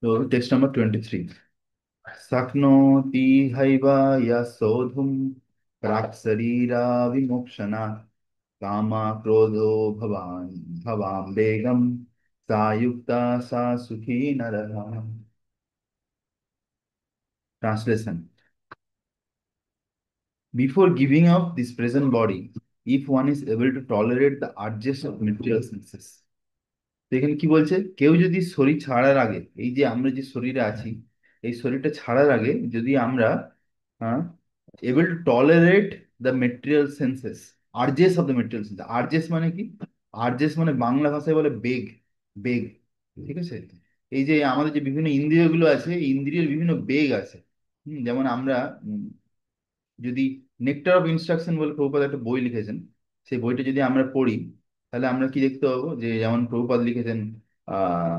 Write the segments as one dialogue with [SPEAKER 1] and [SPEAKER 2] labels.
[SPEAKER 1] So text number 23. शक्नोति have यः सोढुं प्राक्शरीरा विमोक्षणात् कामा क्रोधो भवान् भवां वेगं सा युक्ता सा सुखी नरः. Translation. Before giving up this present body, if one is able to tolerate the urges of material senses. তো এখানে কি বলছে, কেউ যদি শরীর ছাড়ার আগে, এই যে আমরা যে শরীরে আছি, এই শরীরটা ছাড়ার আগে যদি আমরা able to tolerate the material senses, urges of the material sense, urges মানে কি? আর্জেস মানে বাংলা ভাষায় বলে বেগ, বেগ। ঠিক আছে? এই যে আমাদের যে বিভিন্ন ইন্দ্রিয়গুলো আছে, এই ইন্দ্রিয়ের বিভিন্ন বেগ আছে। যেমন আমরা যদি নেকটার অফ ইনস্ট্রাকশন বলে প্রভুপাদ একটা বই লিখেছেন, সেই বইটা যদি আমরা পড়ি, তাহলে আমরা কি দেখতে পাবো, যে যেমন প্রভুপাদ লিখেছেন আহ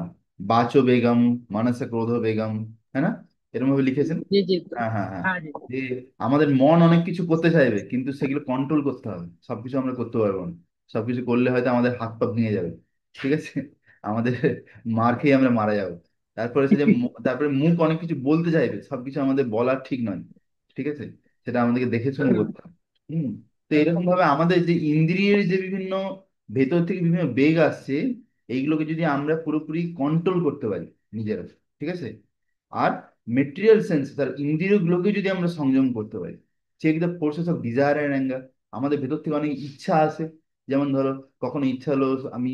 [SPEAKER 1] বাচো বেগম, মানসা ক্রোধ বেগম, হ্যাঁ না? এরকম ভাবে লিখেছেন।
[SPEAKER 2] जी जी।
[SPEAKER 1] হ্যাঁ, হ্যাঁ, হ্যাঁ।
[SPEAKER 2] हाँ जी।
[SPEAKER 1] যে আমাদের মন অনেক কিছু করতে চাইবে, কিন্তু সেগুলো কন্ট্রোল করতে হবে। সবকিছু আমরা করতে পারবো না। সবকিছু করলে হয়তো আমাদের হাত পা ভেঙে যাবে। ঠিক আছে? আমাদের মার খেয়ে আমরা মারা যাবো। তারপরে হচ্ছে যে তারপরে মুখ অনেক কিছু বলতে চাইবে, সবকিছু আমাদের বলার ঠিক নয়। ঠিক আছে? সেটা আমাদেরকে দেখে শুনে করতে হবে। হম। তো এরকম ভাবে আমাদের যে ইন্দ্রিয়ের যে বিভিন্ন ভেতর থেকে বিভিন্ন বেগ আসছে, এইগুলোকে যদি আমরা পুরোপুরি কন্ট্রোল করতে পারি নিজেরা, ঠিক আছে, আর মেটেরিয়াল সেন্স তার ইন্দ্রিয়গুলোকে যদি আমরা সংযম করতে পারি, check the forces of desire and anger. আমাদের ভেতর থেকে অনেক ইচ্ছা আছে। যেমন ধরো, কখনো ইচ্ছা হলো আমি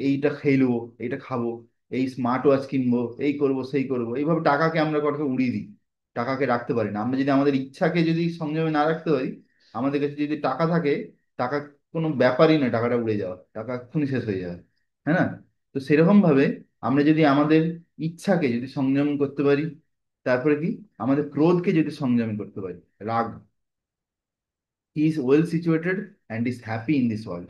[SPEAKER 1] এইটা খেলবো, এইটা খাবো, এই স্মার্ট ওয়াচ কিনবো, এই করব সেই করব, এইভাবে টাকাকে আমরা কত উড়িয়ে দিই। টাকাকে রাখতে পারি না আমরা, যদি আমাদের ইচ্ছাকে যদি সংযমে না রাখতে পারি। আমাদের কাছে যদি টাকা থাকে, টাকা কোনো ব্যাপারই না, টাকাটা উড়ে যাওয়া, টাকা এক্ষুনি শেষ হয়ে যাবে। হ্যাঁ না? তো সেরকম ভাবে আমরা যদি আমাদের ইচ্ছাকে যদি সংযম করতে পারি, তারপরে কি, আমাদের ক্রোধকে যদি সংযম করতে পারি, রাগ, he is well situated and is happy in this world.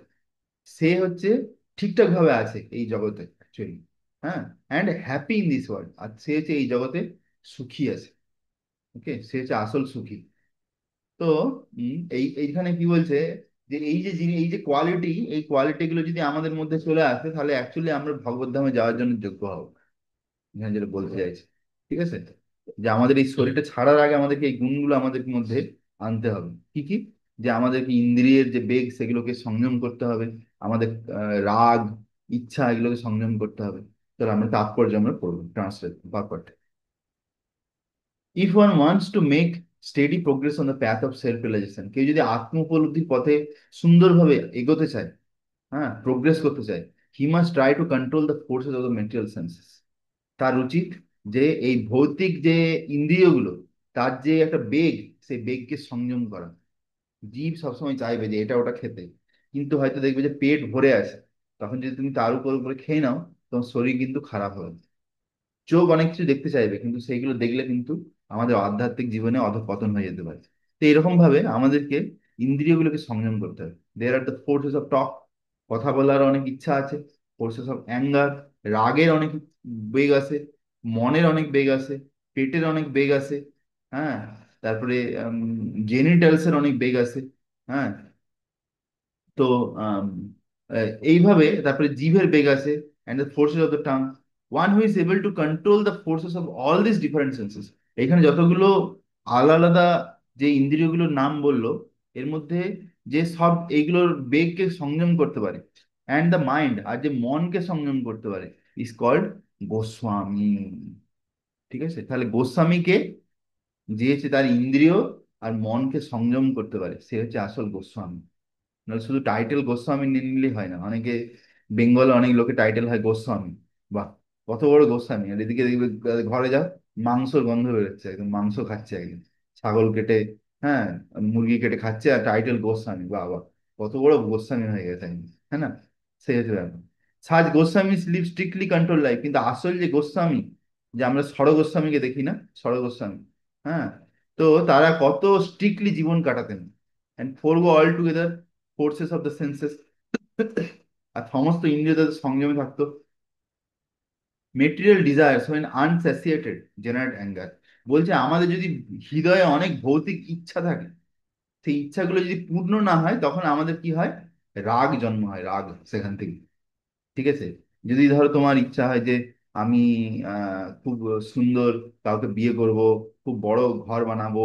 [SPEAKER 1] সে হচ্ছে ঠিকঠাক ভাবে আছে এই জগতে অ্যাকচুয়ালি। হ্যাঁ, and happy in this world, আর সে হচ্ছে এই জগতে সুখী আছে। ওকে, সে হচ্ছে আসল সুখী। তো এইখানে কি বলছে, যে এই যে জিনিস, এই যে কোয়ালিটি, এই কোয়ালিটি গুলো যদি আমাদের মধ্যে চলে আসে, তাহলে অ্যাকচুয়ালি আমরা ভগবত ধামে যাওয়ার জন্য যোগ্য হবো। এখানে যেটা বলতে চাইছি, ঠিক আছে, যে আমাদের এই শরীরটা ছাড়ার আগে আমাদেরকে এই গুণগুলো আমাদের মধ্যে আনতে হবে। কি কি? যে আমাদেরকে ইন্দ্রিয়ের যে বেগ, সেগুলোকে সংযম করতে হবে। আমাদের রাগ, ইচ্ছা, এগুলোকে সংযম করতে হবে। তাহলে আমরা তাৎপর্য আমরা পড়বো, translate purport. If one wants to make steady progress on the path of self realization, কেউ যদি আত্ম উপলব্ধির পথে সুন্দরভাবে এগোতে চায়, হ্যাঁ, প্রোগ্রেস করতে চায়, he must try to control the forces of the material senses. তার উচিত যে এই ভৌতিক যে ইন্দ্রিয়গুলো, তার যে একটা বেগ, সেই বেগকে সংযম করা। জীব সবসময় চাইবে যে এটা ওটা খেতে, কিন্তু হয়তো দেখবে যে পেট ভরে আছে, তখন যদি তুমি তার উপর উপরে খেয়ে নাও, তোমার শরীর কিন্তু খারাপ হবে। চোখ অনেক কিছু দেখতে চাইবে, কিন্তু সেইগুলো দেখলে কিন্তু আমাদের আধ্যাত্মিক জীবনে অধঃপতন হয়ে যেতে পারে। তো এরকম ভাবে আমাদেরকে ইন্দ্রিয়গুলোকে সংযম করতে হবে। There are the forces of talk, কথা বলার অনেক ইচ্ছা আছে। ফোর্সেস অফ অ্যাঙ্গার, রাগের অনেক বেগ আছে। মনের অনেক বেগ আছে। পেটের অনেক বেগ আছে। হ্যাঁ। তারপরে জেনিটালস এর অনেক বেগ আছে। হ্যাঁ। তো আম, এইভাবে তারপরে জিভের বেগ আছে, and the forces of the tongue. One who is able to control the forces of all this different senses. এখানে যতগুলো আলাদা আলাদা যে ইন্দ্রিয়গুলোর নাম বললো, এর মধ্যে যে সব এইগুলোর বেগকে সংযম করতে পারে, অ্যান্ড দ্য মাইন্ড, আর যে মনকে সংযম করতে পারে, ইজ কল্ড গোস্বামী। ঠিক আছে? তাহলে গোস্বামীকে, যে হচ্ছে তার ইন্দ্রিয় আর মনকে সংযম করতে পারে, সে হচ্ছে আসল গোস্বামী। নাহলে শুধু টাইটেল গোস্বামী নিয়ে নিলেই হয় না। অনেকে, বেঙ্গলে অনেক লোকে টাইটেল হয় গোস্বামী। বাহ, কত বড় গোস্বামী! আর এদিকে দেখবে ঘরে যাও, মাংসর গন্ধ বেরোচ্ছে, একদম মাংস খাচ্ছে একদম, ছাগল কেটে, হ্যাঁ, মুরগি কেটে খাচ্ছে, আর টাইটেল গোস্বামী। বাহ বাহ, কত বড় গোস্বামী হয়ে গেছে একদম, হ্যাঁ না? সেই হচ্ছে ব্যাপার। সাজ Goswami live strictly control life, কিন্তু আসল যে গোস্বামী, যে আমরা ষড় গোস্বামীকে দেখি না, ষড় গোস্বামী, হ্যাঁ, তো তারা কত স্ট্রিক্টলি জীবন কাটাতেন। And forgo all together forces of the senses, আর সমস্ত ইন্দ্রিয় তাদের সংযমে থাকতো। Material desires when unsatiated generate anger. বলছে আমাদের যদি হৃদয়ে অনেক ভৌতিক ইচ্ছা থাকে, সেই ইচ্ছাগুলো যদি পূর্ণ না হয়, তখন আমাদের কি হয়? রাগ জন্ম হয়, রাগ সেখান থেকে। ঠিক আছে? যদি ধরো তোমার ইচ্ছা হয় যে আমি খুব সুন্দর কাউকে বিয়ে করব, খুব বড় ঘর বানাবো,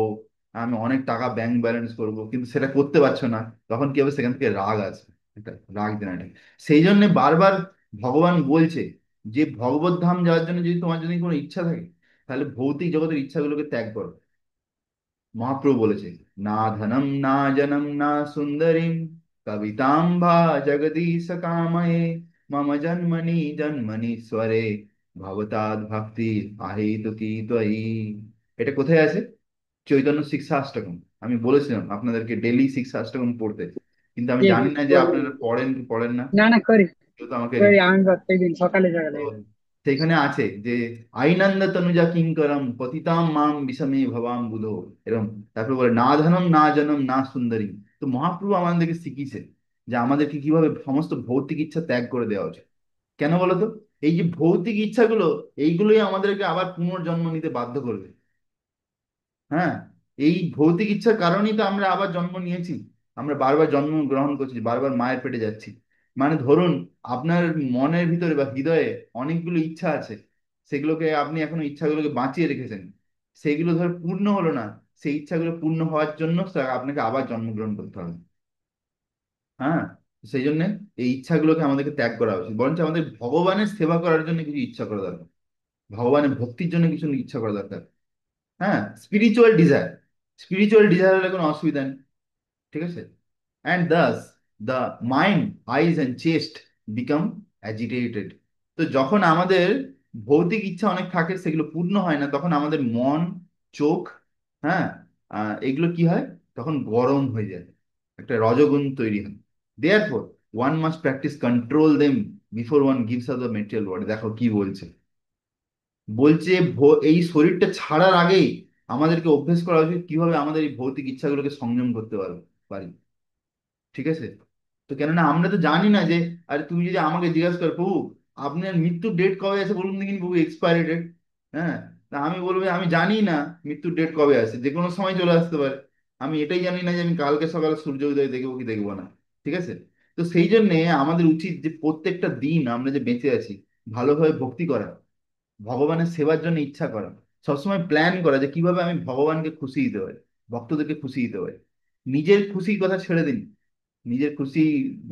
[SPEAKER 1] আমি অনেক টাকা ব্যাংক ব্যালেন্স করব, কিন্তু সেটা করতে পারছো না, তখন কি হবে? সেখান থেকে রাগ আছে, একটা রাগ জেনারেট। সেই জন্য বারবার ভগবান বলছে যে ভগবত ধাম যাওয়ার জন্য যদি তোমার যদি কোনো ইচ্ছা থাকে, তাহলে ভৌতিক জগতের ইচ্ছাগুলোকে ত্যাগ করো। মহাপ্রভু বলেছে, না ধনম না জনম না সুন্দরীম কবিতাম ভা জগদীশ কাময়ে মম জন্মনি জন্মনীশ্বরে ভবতাদ ভক্তি আহেতুকি ত্বয়ি। এটা কোথায় আছে? চৈতন্য শিক্ষাষ্টকম। আমি বলেছিলাম আপনাদেরকে ডেলি শিক্ষাষ্টকম পড়তে, কিন্তু আমি
[SPEAKER 2] ঠিক
[SPEAKER 1] জানি না যে
[SPEAKER 2] করি।
[SPEAKER 1] আপনারা পড়েন কি পড়েন না।
[SPEAKER 2] না না করি,
[SPEAKER 1] কেউ তো আমাকে
[SPEAKER 2] করি আমি প্রত্যেকদিন সকালে সকালে।
[SPEAKER 1] তো সেখানে আছে যে আইনন্দ তনুজা কিঙ্করম পতিতাম মাম বিষমে ভবাম বুধো, এরকম। তারপরে বলে না ধনম না জনম না সুন্দরী। তো মহাপ্রভু আমাদেরকে শিখিয়েছে যে আমাদেরকে কিভাবে সমস্ত ভৌতিক ইচ্ছা ত্যাগ করে দেওয়া উচিত। কেন বলতো? এই যে ভৌতিক ইচ্ছাগুলো, এইগুলোই আমাদেরকে আবার পুনর্জন্ম নিতে বাধ্য করবে। হ্যাঁ, এই ভৌতিক ইচ্ছার কারণেই তো আমরা আবার জন্ম নিয়েছি। আমরা বারবার জন্ম গ্রহণ করছি, বারবার মায়ের পেটে যাচ্ছি। মানে ধরুন, আপনার মনের ভিতরে বা হৃদয়ে অনেকগুলো ইচ্ছা আছে, সেগুলোকে আপনি এখনো ইচ্ছাগুলোকে বাঁচিয়ে রেখেছেন, সেগুলো ধর পূর্ণ হলো না। সেই ইচ্ছাগুলো পূর্ণ হওয়ার জন্য আপনাকে আবার জন্মগ্রহণ করতে হবে। হ্যাঁ, সেই জন্য এই ইচ্ছাগুলোকে আমাদেরকে ত্যাগ করা উচিত, বরঞ্চ আমাদের ভগবানের সেবা করার জন্য কিছু ইচ্ছা করা দরকার, ভগবানের ভক্তির জন্য কিছু ইচ্ছা করা দরকার। হ্যাঁ, স্পিরিচুয়াল ডিজায়ার, স্পিরিচুয়াল ডিজায়ার হলে কোনো অসুবিধা নেই। ঠিক আছে? And thus the mind, eyes and chest become agitated. তো যখন আমাদের ভৌতিক ইচ্ছা অনেক থাকে, সেগুলো পূর্ণ হয় না, তখন আমাদের মন, চোখ, হ্যাঁ, এগুলো কি হয়? তখন গরম হয়ে যায়, একটা রজোগুণ তৈরি হয়। Therefore one must practice control them before one gives up the material body. দেখো কি বলছে, বলছে এই শরীরটা ছাড়ার আগেই আমাদেরকে অভ্যেস করা উচিত কিভাবে আমাদের এই ভৌতিক ইচ্ছাগুলোকে সংযম করতে পারি। ঠিক আছে? তো কেননা আমরা তো জানি না যে, আরে তুমি যদি আমাকে জিজ্ঞাসা করো, প্রভু আপনার মৃত্যুর ডেট কবে আছে বলুন দেখিনি প্রভু, এক্সপায়ারি ডেট। হ্যাঁ, তা আমি বলবো আমি জানি না মৃত্যুর ডেট কবে আছে, যে কোনো সময় চলে আসতে পারে। আমি এটাই জানি না যে আমি কালকে সকালে সূর্য উদয় দেখবো কি দেখবো না। ঠিক আছে? তো সেই জন্যে আমাদের উচিত যে প্রত্যেকটা দিন আমরা যে বেঁচে আছি, ভালোভাবে ভক্তি করা, ভগবানের সেবার জন্য ইচ্ছা করা, সবসময় প্ল্যান করা যে কিভাবে আমি ভগবানকে খুশি দিতে পারি, ভক্তদেরকে খুশি দিতে পারি। নিজের খুশির কথা ছেড়ে দিন, নিজের খুশি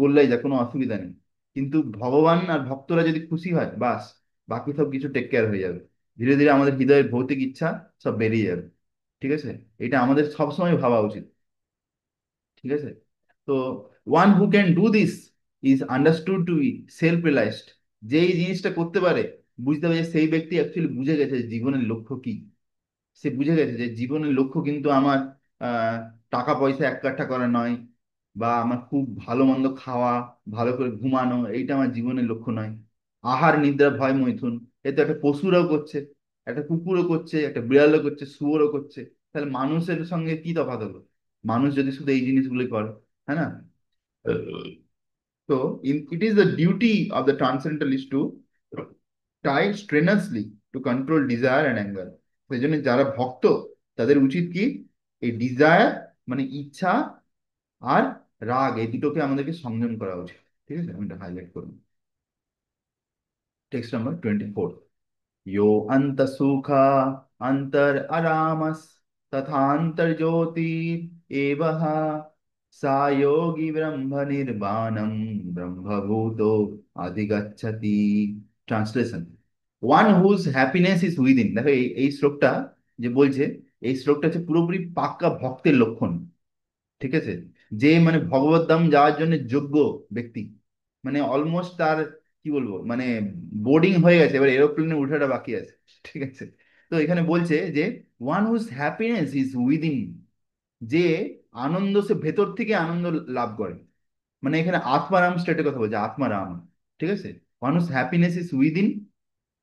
[SPEAKER 1] বললেই যা, কোনো অসুবিধা নেই। কিন্তু ভগবান আর ভক্তরা যদি খুশি হয়, বাস, বাকি সব কিছু টেক কেয়ার হয়ে যাবে। ধীরে ধীরে আমাদের হৃদয়ের ভৌতিক ইচ্ছা সব বেরিয়ে যাবে। ঠিক আছে? এটা আমাদের সবসময় ভাবা উচিত। ঠিক আছে? তো one who can do this is understood to be self realized. যে এই জিনিসটা করতে পারে, বুঝতে পারে, সেই ব্যক্তি অ্যাকচুয়ালি বুঝে গেছে যে জীবনের লক্ষ্য কি। সে বুঝে গেছে যে জীবনের লক্ষ্য কিন্তু আমার আহ টাকা পয়সা এককাঠা করা নয়, বা আমার খুব ভালো মন্দ খাওয়া, ভালো করে ঘুমানো, এইটা আমার জীবনের লক্ষ্য নয়। আহার নিদ্রা ভয় মৈথুন, এ তো একটা পশুরাও করছে, একটা কুকুরও করছে, একটা বিড়ালও করছে, শুয়োরও করছে। তাহলে মানুষের সঙ্গে কি তফাৎ হলো? মানুষ যদি শুধু এই জিনিসগুলোই করে, হ্যাঁ না? So, it is the duty of the transcendentalist to try strenuously to control desire and anger. সেই জন্য যারা ভক্ত, তাদের উচিত কি? এই ডিজায়ার মানে ইচ্ছা আর রাগ, এই দুটোকে আমাদেরকে সংযম করা উচিত। ঠিক আছে? আমি এটা হাইলাইট করবো। Text number 24। यो अंत सुखा अंतर अरामस तथांतर ज्योति एवह सा योगी ब्रह्म निर्वाणम ब्रह्मभूतो अधिगच्छति। Translation, one whose happiness is within. দেখো এই এই শ্লোকটা যে বলছে, এই শ্লোকটা হচ্ছে পুরোপুরি পাক্কা ভক্তের লক্ষণ। ঠিক আছে? যে মানে ভগবত ধাম যাওয়ার জন্য যোগ্য ব্যক্তি, মানে অলমোস্ট তার কি বলবো, মানে বোর্ডিং হয়ে গেছে, এবার এরোপ্লেনে উঠাটা বাকি আছে। ঠিক আছে? তো এখানে বলছে যে one whose happiness is within, যে আনন্দ সে ভেতর থেকে আনন্দ লাভ করে। মানে এখানে আত্মারাম স্টেটের কথা বলছে, আত্মারাম। ঠিক আছে? One whose happiness is within,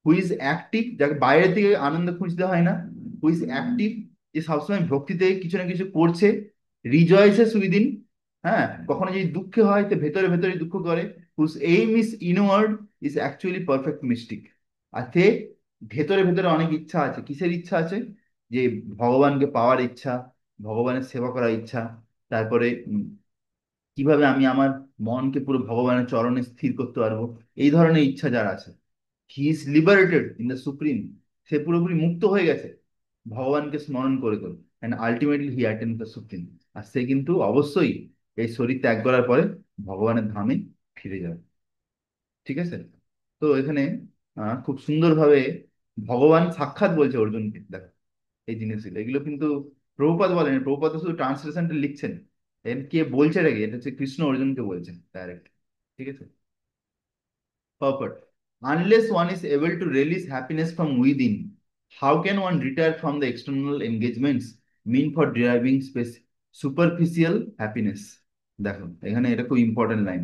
[SPEAKER 1] who is active, যাকে বাইরে থেকে আনন্দ খুঁজতে হয় না, হু ইজ অ্যাক্টিভ, যে সবসময় ভক্তিতে কিছু না কিছু করছে, রিজয়েসেস উইদিন, হ্যাঁ, কখনো যদি দুঃখে হয় তো ভেতরে ভেতরে দুঃখ করে, whose aim is inward is actually perfect mystic. আর সে ভেতরে ভেতরে অনেক ইচ্ছা আছে, কিসের ইচ্ছা আছে? যে ভগবানকে পাওয়ার ইচ্ছা, ভগবানের সেবা করার ইচ্ছা, তারপরে কিভাবে আমি আমার মনকে পুরো ভগবানের চরণে স্থির করতে পারবো, এই ধরনের ইচ্ছা যার আছে, he is liberated in the supreme, সে পুরোপুরি মুক্ত হয়ে গেছে ভগবানকে স্মরণ করে করে, and ultimately he attend the supreme. আর সে কিন্তু অবশ্যই এই শরীর ত্যাগ করার পরে ভগবানের ধামে ফিরে যাবে। ঠিক আছে। তো এখানে খুব সুন্দরভাবে ভগবান সাক্ষাৎ বলছে অর্জুনকে, দেখো এই জিনিসগুলো, এগুলো কিন্তু প্রভুপাদ বলেন, প্রভুপাদ তো শুধু ট্রান্সলেশনটা লিখছেন, এর কে বলছে নাকি, এটা হচ্ছে কৃষ্ণ অর্জুনকে বলছেন ডাইরেক্ট। ঠিক আছে। Purport. Unless one is able to release happiness from within, how can one retire from the external engagements mean for deriving superficial happiness? দেখো এখানে এটা খুব ইম্পর্টেন্ট লাইন।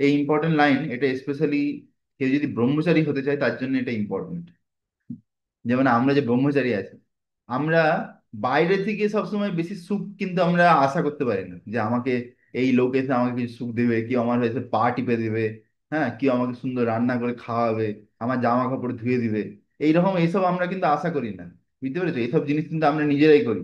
[SPEAKER 1] এই ইম্পর্টেন্ট লাইন এটা স্পেশালি কেউ যদি ব্রহ্মচারী হতে চায় তার জন্য এটা ইম্পর্টেন্ট। যেমন আমরা যে ব্রহ্মচারী আছি, আমরা বাইরে থেকে সবসময় বেশি সুখ কিন্তু আমরা আশা করতে পারি না, যে আমাকে এই লোক এসে আমাকে কিছু সুখ দেবে, কেউ আমার এসে পা টিপে দেবে, হ্যাঁ কেউ আমাকে সুন্দর রান্না করে খাওয়াবে, আমার জামা কাপড় ধুয়ে দিবে, এইরকম এইসব আমরা কিন্তু আশা করি না। বুঝতে পেরেছো, এইসব জিনিস কিন্তু আমরা নিজেরাই করি।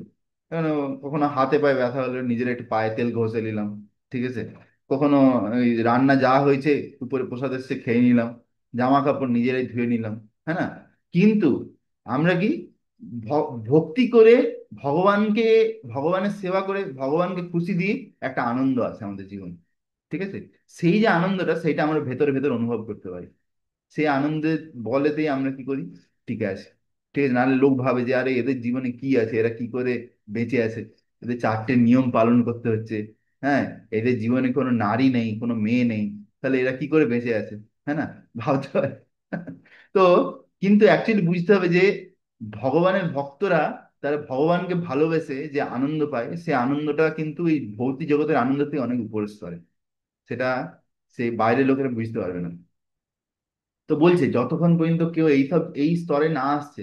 [SPEAKER 1] কারণ কখনো হাতে পায়ে ব্যথা হলে নিজেরা একটু পায়ে তেল ঘষে নিলাম। ঠিক আছে। কখনো এই রান্না যা হয়েছে উপরে প্রসাদ এসে খেয়ে নিলাম, জামা কাপড় নিজেরাই ধুয়ে নিলাম। হ্যাঁ না? কিন্তু আমরা কি ভক্তি করে ভগবানকে, ভগবানের সেবা করে ভগবানকে খুশি দিয়ে একটা আনন্দ আছে আমাদের জীবনে। ঠিক আছে। সেই যে আনন্দটা সেইটা আমরা ভেতরে ভেতরে অনুভব করতে পারি, সেই আনন্দের বলেতেই আমরা কি করি, টিকে আছি। ঠিক আছে। নাহলে লোক ভাবে যে আরে এদের জীবনে কি আছে, এরা কি করে বেঁচে আছে, এদের চারটে নিয়ম পালন করতে হচ্ছে, হ্যাঁ এদের জীবনে কোনো নারী নেই, কোনো মেয়ে নেই, তাহলে এরা কি করে বেঁচে আছে, হ্যাঁ না, ভাবতে পারে। তো কিন্তু অ্যাকচুয়ালি বুঝতে হবে যে ভগবানের ভক্তরা তারা ভগবানকে ভালোবেসে যে আনন্দ পায়, সে আনন্দটা কিন্তু এই ভৌতিক জগতের আনন্দ থেকে অনেক উপরের স্তরে। সেটা সেই বাইরের লোকেরা বুঝতে পারবে না। তো বলছে যতক্ষণ পর্যন্ত কেউ এই স্তরে না আসছে,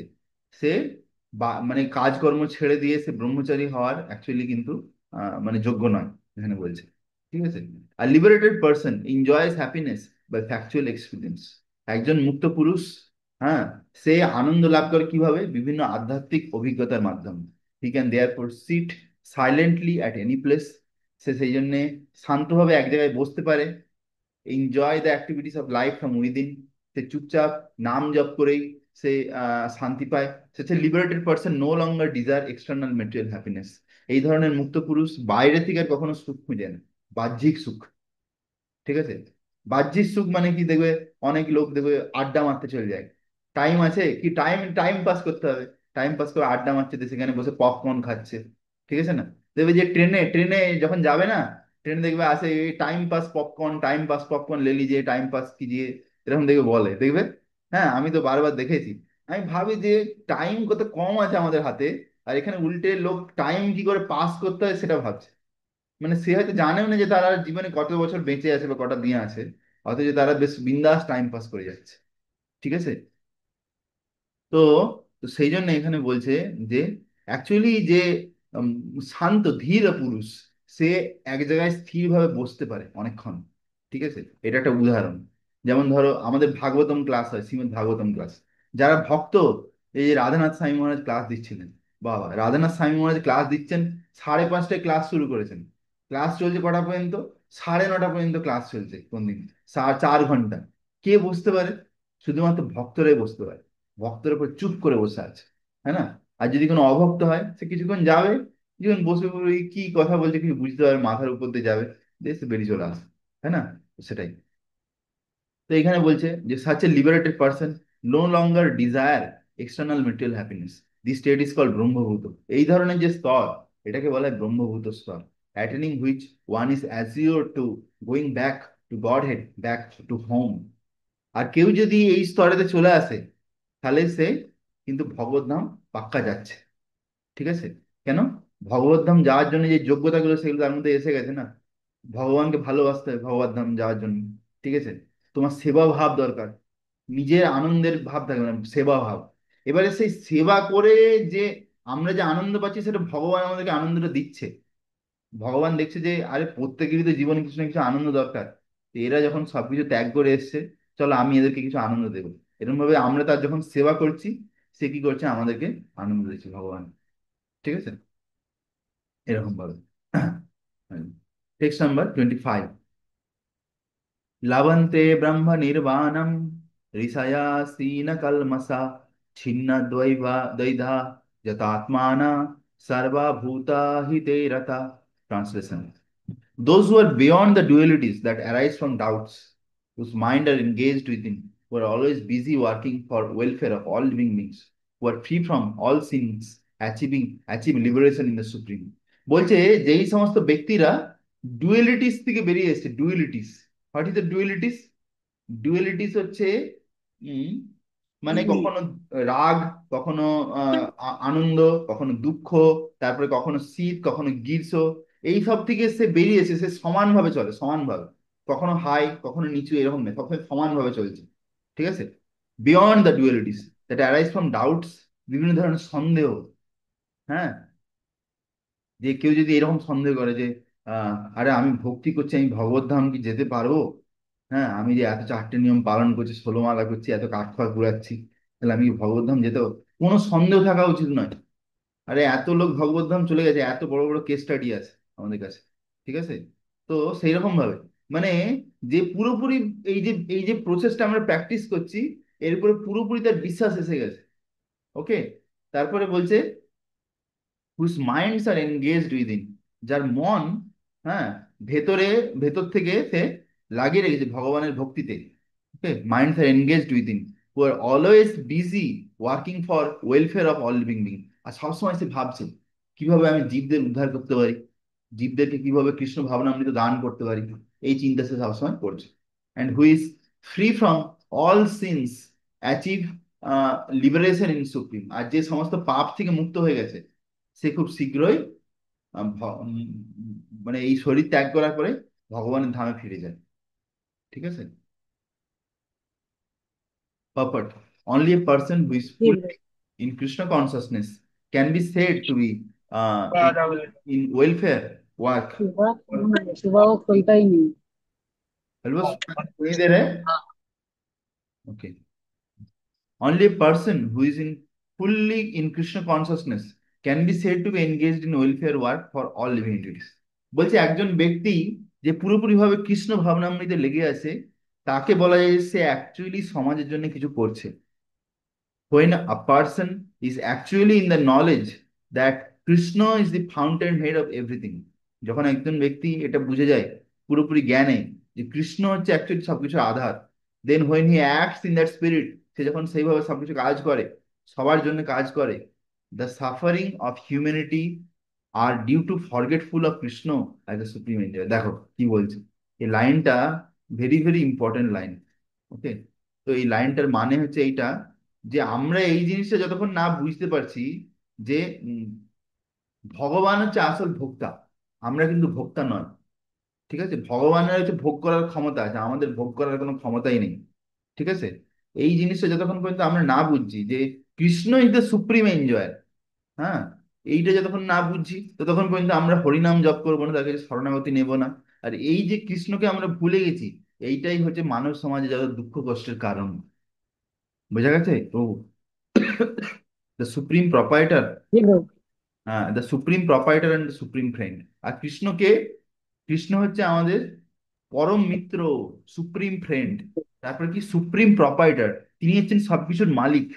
[SPEAKER 1] সে মানে কাজকর্ম ছেড়ে দিয়ে সে ব্রহ্মচারী হওয়ার অ্যাকচুয়ালি কিন্তু মানে যোগ্য নয়, এখানে বলছে। ঠিক আছে। আর liberated person enjoys happiness by factual experience. একজন মুক্ত পুরুষ, হ্যাঁ, সে আনন্দ লাভ করে কিভাবে, বিভিন্ন আধ্যাত্মিক অভিজ্ঞতার মাধ্যমে। He can therefore sit silently at any place. সে সেই জন্যে শান্তভাবে এক জায়গায় বসতে পারে, enjoy the activities of life from within. সে চুপচাপ নাম জপ করেই সে শান্তি পায়। সে হচ্ছে liberated person, no longer desire external material happiness. এই ধরনের মুক্ত পুরুষ বাইরে থেকে আর কখনো সুখ খুঁজে না, বাহ্যিক সুখ। ঠিক আছে। বাহ্যিক সুখ মানে কি, দেখবে অনেক লোক দেখবে আড্ডা মারতে চলে যায়, টাইম আছে কি, টাইম টাইম পাস করতে হবে, টাইম পাস করে আড্ডা মারছে, তো সেখানে বসে পপকর্ন খাচ্ছে। ঠিক আছে না? দেখবে যে ট্রেনে ট্রেনে যখন যাবে না, ট্রেনে দেখবে আসে এই time pass popcorn, time pass popcorn লে লিজিয়ে, টাইম পাস কিজিয়ে, এরকম দেখবে বলে, দেখবে। হ্যাঁ আমি তো বারবার দেখেছি। আমি ভাবি যে টাইম কত কম আছে আমাদের হাতে, আর এখানে উল্টে লোক টাইম কি করে পাস করতে হয় সেটা ভাবছে। মানে সে হয়তো জানেও না যে তারা জীবনে কত বছর বেঁচে আছে বা কটা দিন আছে, অথচ তারা বেশ বিন্দাস টাইম পাস করে যাচ্ছে। ঠিক আছে। তো তো সেই জন্য এখানে বলছে যে অ্যাকচুয়ালি যে উম, শান্ত ধীর পুরুষ, সে এক জায়গায় স্থিরভাবে বসতে পারে অনেকক্ষণ। ঠিক আছে। এটা একটা উদাহরণ। যেমন ধরো আমাদের ভাগবতম ক্লাস হয়, শ্রীমদ ভাগবতম ক্লাস, যারা ভক্ত, এই যে রাধানাথ স্বামী মহারাজ ক্লাস দিচ্ছিলেন, বাবা রাধানাথ স্বামী মহারাজ ক্লাস দিচ্ছেন, 5:30টায় ক্লাস শুরু করেছেন, ক্লাস চলছে কটা পর্যন্ত, 9:30 পর্যন্ত ক্লাস চলছে কোন দিন, 4 ঘন্টা। কে বুঝতে পারে? শুধুমাত্র ভক্তরাই বুঝতে পারে। ভক্তের উপর চুপ করে বসে আছে, হ্যাঁ না? আর যদি কোনো অভক্ত হয় সে কিছুক্ষণ যাবে, কিছুক্ষণ বসে বসে এই কি কথা বলছে কিছু বুঝতে পারবে, মাথার উপর দিয়ে যাবে, দিয়ে সে বেরিয়ে চলে আসে। তাই না? তো সেটাই। তো এখানে বলছে যে such a liberated person no longer desire external material happiness. This state is called ব্রহ্মভূত। এই ধরনের যে স্তর, এটাকে বলা হয় ব্রহ্মভূত স্তর, attaining which one is assured to going back to Godhead, back to home. আর কেউ যদি এই স্তরেতে চলে আসে, তাহলে সে কিন্তু ভগবদ্ধাম পাক্কা যাচ্ছে। ঠিক আছে। কেন? ভগবদ্ধাম যাওয়ার জন্য যে যোগ্যতাগুলো সেগুলো তার মধ্যে এসে গেছে না। ভগবানকে ভালোবাসতে হবে ভগবদ্ধাম যাওয়ার জন্য। ঠিক আছে। তোমার সেবা ভাব দরকার, নিজের আনন্দের ভাব থাকবে না, সেবা ভাব। এবারে সেই সেবা করে যে আমরা যে আনন্দ পাচ্ছি, সেটা ভগবান আমাদেরকে আনন্দটা দিচ্ছে। ভগবান দেখছে যে আরে প্রত্যেকেরই তো জীবনে কিছু না কিছু আনন্দ দরকার, তো এরা যখন সবকিছু ত্যাগ করে এসছে, চলো আমি এদেরকে কিছু আনন্দ দেবো। এরকম ভাবে আমরা তার যখন সেবা করছি, সে কি করছে, আমাদেরকে আনন্দ দিচ্ছে ভগবান। ঠিক আছে। এরকম ভাবে। Text number 25। লভন্তে ব্রহ্ম নির্বাণম ঋষায়াসীন কলমসা ছিন্ন দ্বৈধা যতাত্মানা সর্বভূতা হিতে রতা। Translation: those who are beyond the dualities that arise from doubts, whose mind are engaged within, who are always busy working for welfare of all living beings, who are free from all sins, achieve liberation in the supreme. বলছে যেই সমস্ত ব্যক্তিরা ডুয়েলিটিস থেকে বেরিয়ে এসেছে, ডুয়েলিটিস, what is the ডুয়েলিটিস? ডুয়েলিটিস হচ্ছে উম, মানে কখনো রাগ, কখনো আনন্দ, কখনো দুঃখ, তারপরে কখনো শীত, কখনো গ্রীষ্ম, এই সব থেকে সে বেরিয়েছে, সে সমানভাবে চলে, সমানভাবে, কখনো হাই কখনো নিচু, এরকম নেই, সবসময় সমানভাবে চলছে। ঠিক আছে? Beyond the dualities that arise from doubts, বিভিন্ন ধরনের সন্দেহ। হ্যাঁ, যে কেউ যদি এরকম সন্দেহ করে যে আরে আমি ভক্তি করছি, আমি ভগবত ধাম কি যেতে পারবো? হ্যাঁ, আমি যে এত চারটে নিয়ম পালন করছি, 16 মালা করছি, এত কাঠ খড় কুড়াচ্ছি, তাহলে আমি কি ভগবত ধাম যেতে পারবো? কোনো সন্দেহ থাকা উচিত নয়। আরে এত লোক ভগবত ধাম চলে গেছে, এত বড় বড় কেস স্টাডি আছে আমাদের কাছে। ঠিক আছে? তো সেই রকম ভাবে, মানে যে পুরোপুরি এই যে প্রসেসটা আমরা প্র্যাকটিস করছি, এর উপরে পুরোপুরি তার বিশ্বাস এসে গেছে। ওকে, তারপরে বলছে whose minds are engaged within, যার মন, হ্যাঁ, ভেতরে, ভেতর থেকে সে লাগিয়ে রেখেছে ভগবানের ভক্তিতে। Okay, minds are engaged within, who are always busy working for welfare of all living being. আর সবসময় সে ভাবছে কিভাবে আমি জীবদের উদ্ধার করতে পারি, জীবদেরকে কিভাবে কৃষ্ণ ভাবনামৃত দান করতে পারি, এই চিন্তা সে সবসময় করছে। And who is free from all sins, achieve liberation in supreme. আর যে সমস্ত পাপ থেকে মুক্ত হয়ে গেছে, সে খুব শীঘ্রই মানে এই শরীর ত্যাগ করার পরে ভগবানের ধামে ফিরে যায়। ঠিক আছে? Purport: only a person who is fully in Krishna consciousness can be said to be in welfare work.
[SPEAKER 2] सुबह सुबह वो खुलता ही नहीं।
[SPEAKER 1] हेलो, सुनिए दे रहे हैं? Okay. Only a person who is in fully in Krishna consciousness can be said to be engaged in welfare work for all living entities. বলছে একজন ব্যক্তি যে পুরোপুরি ভাবে কৃষ্ণ ভাবনামৃতে লেগে আছে, তাকে বলা যায় যে সে অ্যাকচুয়ালি সমাজের জন্য কিছু করছে। When a person is actually in the knowledge that Krishna is the fountainhead of everything, যখন একজন ব্যক্তি এটা বুঝে যায় পুরোপুরি জ্ঞানে যে কৃষ্ণ হচ্ছে অ্যাকচুয়ালি সবকিছুর আধার, then when he acts in that spirit, সে যখন সেইভাবে সবকিছু কাজ করে, সবার জন্য কাজ করে, the suffering of humanity are due to forgetful of Krishna as a supreme entity. দেখো কি বলছে, এই লাইনটা very very important line. Okay, তো এই লাইনটার মানে হচ্ছে এইটা, যে আমরা এই জিনিসটা যতক্ষণ না বুঝতে পারছি যে উম, ভগবান হচ্ছে আসল ভোক্তা, আমরা কিন্তু ভোক্তা নয়। ঠিক আছে? ভগবানের হচ্ছে ভোগ করার ক্ষমতা আছে, আমাদের ভোগ করার কোনো ক্ষমতাই নেই। ঠিক আছে? এই জিনিসটা যতক্ষণ পর্যন্ত আমরা না বুঝছি যে Krishna is the supreme enjoyer, হ্যাঁ, এইটা যতক্ষণ না বুঝছি ততক্ষণ পর্যন্ত আমরা হরিনাম জপ করবো না, তার কাছে শরণাগতি নেব না। আর এই যে কৃষ্ণকে আমরা ভুলে গেছি, এইটাই হচ্ছে মানব সমাজে যত দুঃখ কষ্টের কারণ। বোঝা গেছে? ও দ্য সুপ্রিম প্রপাইটার,
[SPEAKER 2] ये लोग
[SPEAKER 1] হ্যাঁ, the supreme proprietor and the supreme friend. আর কৃষ্ণকে, কৃষ্ণ হচ্ছে আমাদের পরম মিত্র, সুপ্রিম ফ্রেন্ড, তারপরে কি সুপ্রিম প্রপাইটার, তিনি হচ্ছেন সবকিছুর মালিক।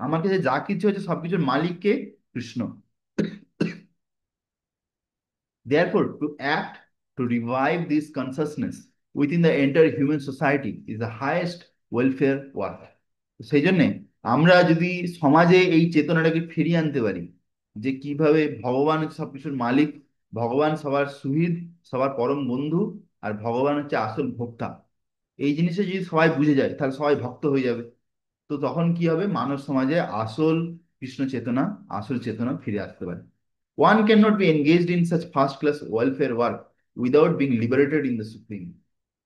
[SPEAKER 1] আমার কাছে যা কিছু হচ্ছে সবকিছুর মালিককে Krishna. Therefore, to act to revive this consciousness within the entire human society is the highest welfare work. তো সেই জন্যে আমরা যদি সমাজে এই চেতনাটাকে ফিরিয়ে আনতে পারি যে কিভাবে ভগবান হচ্ছে সবকিছুর মালিক, ভগবান সবার সুহৃদ, সবার পরম বন্ধু, আর ভগবান হচ্ছে আসল ভোক্তা, এই জিনিসটা যদি সবাই বুঝে যায় তাহলে সবাই ভক্ত হয়ে যাবে। তো তখন কি হবে, মানব সমাজে আসল কৃষ্ণ চেতনা, আসল চেতনা ফিরে আসতে পারে। One cannot be engaged in such first class welfare work without being liberated in the supreme.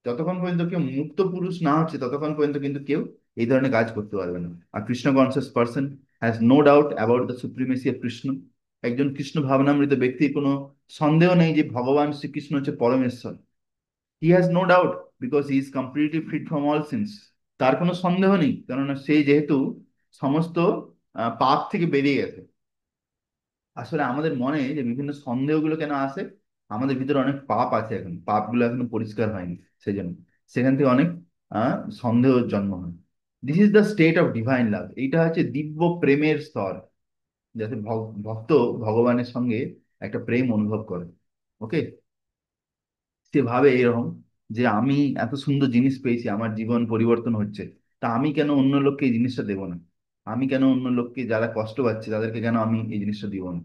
[SPEAKER 1] যতক্ষণ পর্যন্ত কেউ মুক্ত পুরুষ না হচ্ছে ততক্ষণ পর্যন্ত কিন্তু কেউ এই ধরনের কাজ করতে পারবে না। আর Krishna conscious person has no doubt about the supremacy of Krishna. একজন কৃষ্ণ ভাবনামৃত ব্যক্তির কোনো সন্দেহ নেই যে ভগবান শ্রীকৃষ্ণ হচ্ছে পরমেশ্বর। He has no doubt because he is completely freed from all sins. তার কোনো সন্দেহ নেই, কেননা সে যেহেতু সমস্ত পাপ থেকে বেরিয়ে গেছে। আসলে আমাদের মনে যে বিভিন্ন সন্দেহগুলো কেন আসে, আমাদের ভিতরে অনেক পাপ আছে, এখন পাপগুলো এখনো পরিষ্কার হয়নি, সেই জন্য সেখান থেকে অনেক সন্দেহ জন্ম হয়। This is the state of divine লাভ, এইটা হচ্ছে দিব্য প্রেমের স্তর, যাতে ভক্ত ভগবানের সঙ্গে একটা প্রেম অনুভব করে। ওকে, সে ভাবে এরকম যে আমি এত সুন্দর জিনিস পেয়েছি, আমার জীবন পরিবর্তন হচ্ছে, তা আমি কেন অন্য লোককে এই জিনিসটা দেবো না? আমি কেন অন্য লোককে যারা কষ্ট পাচ্ছে তাদেরকে কেন আমি এই জিনিসটা দিব না?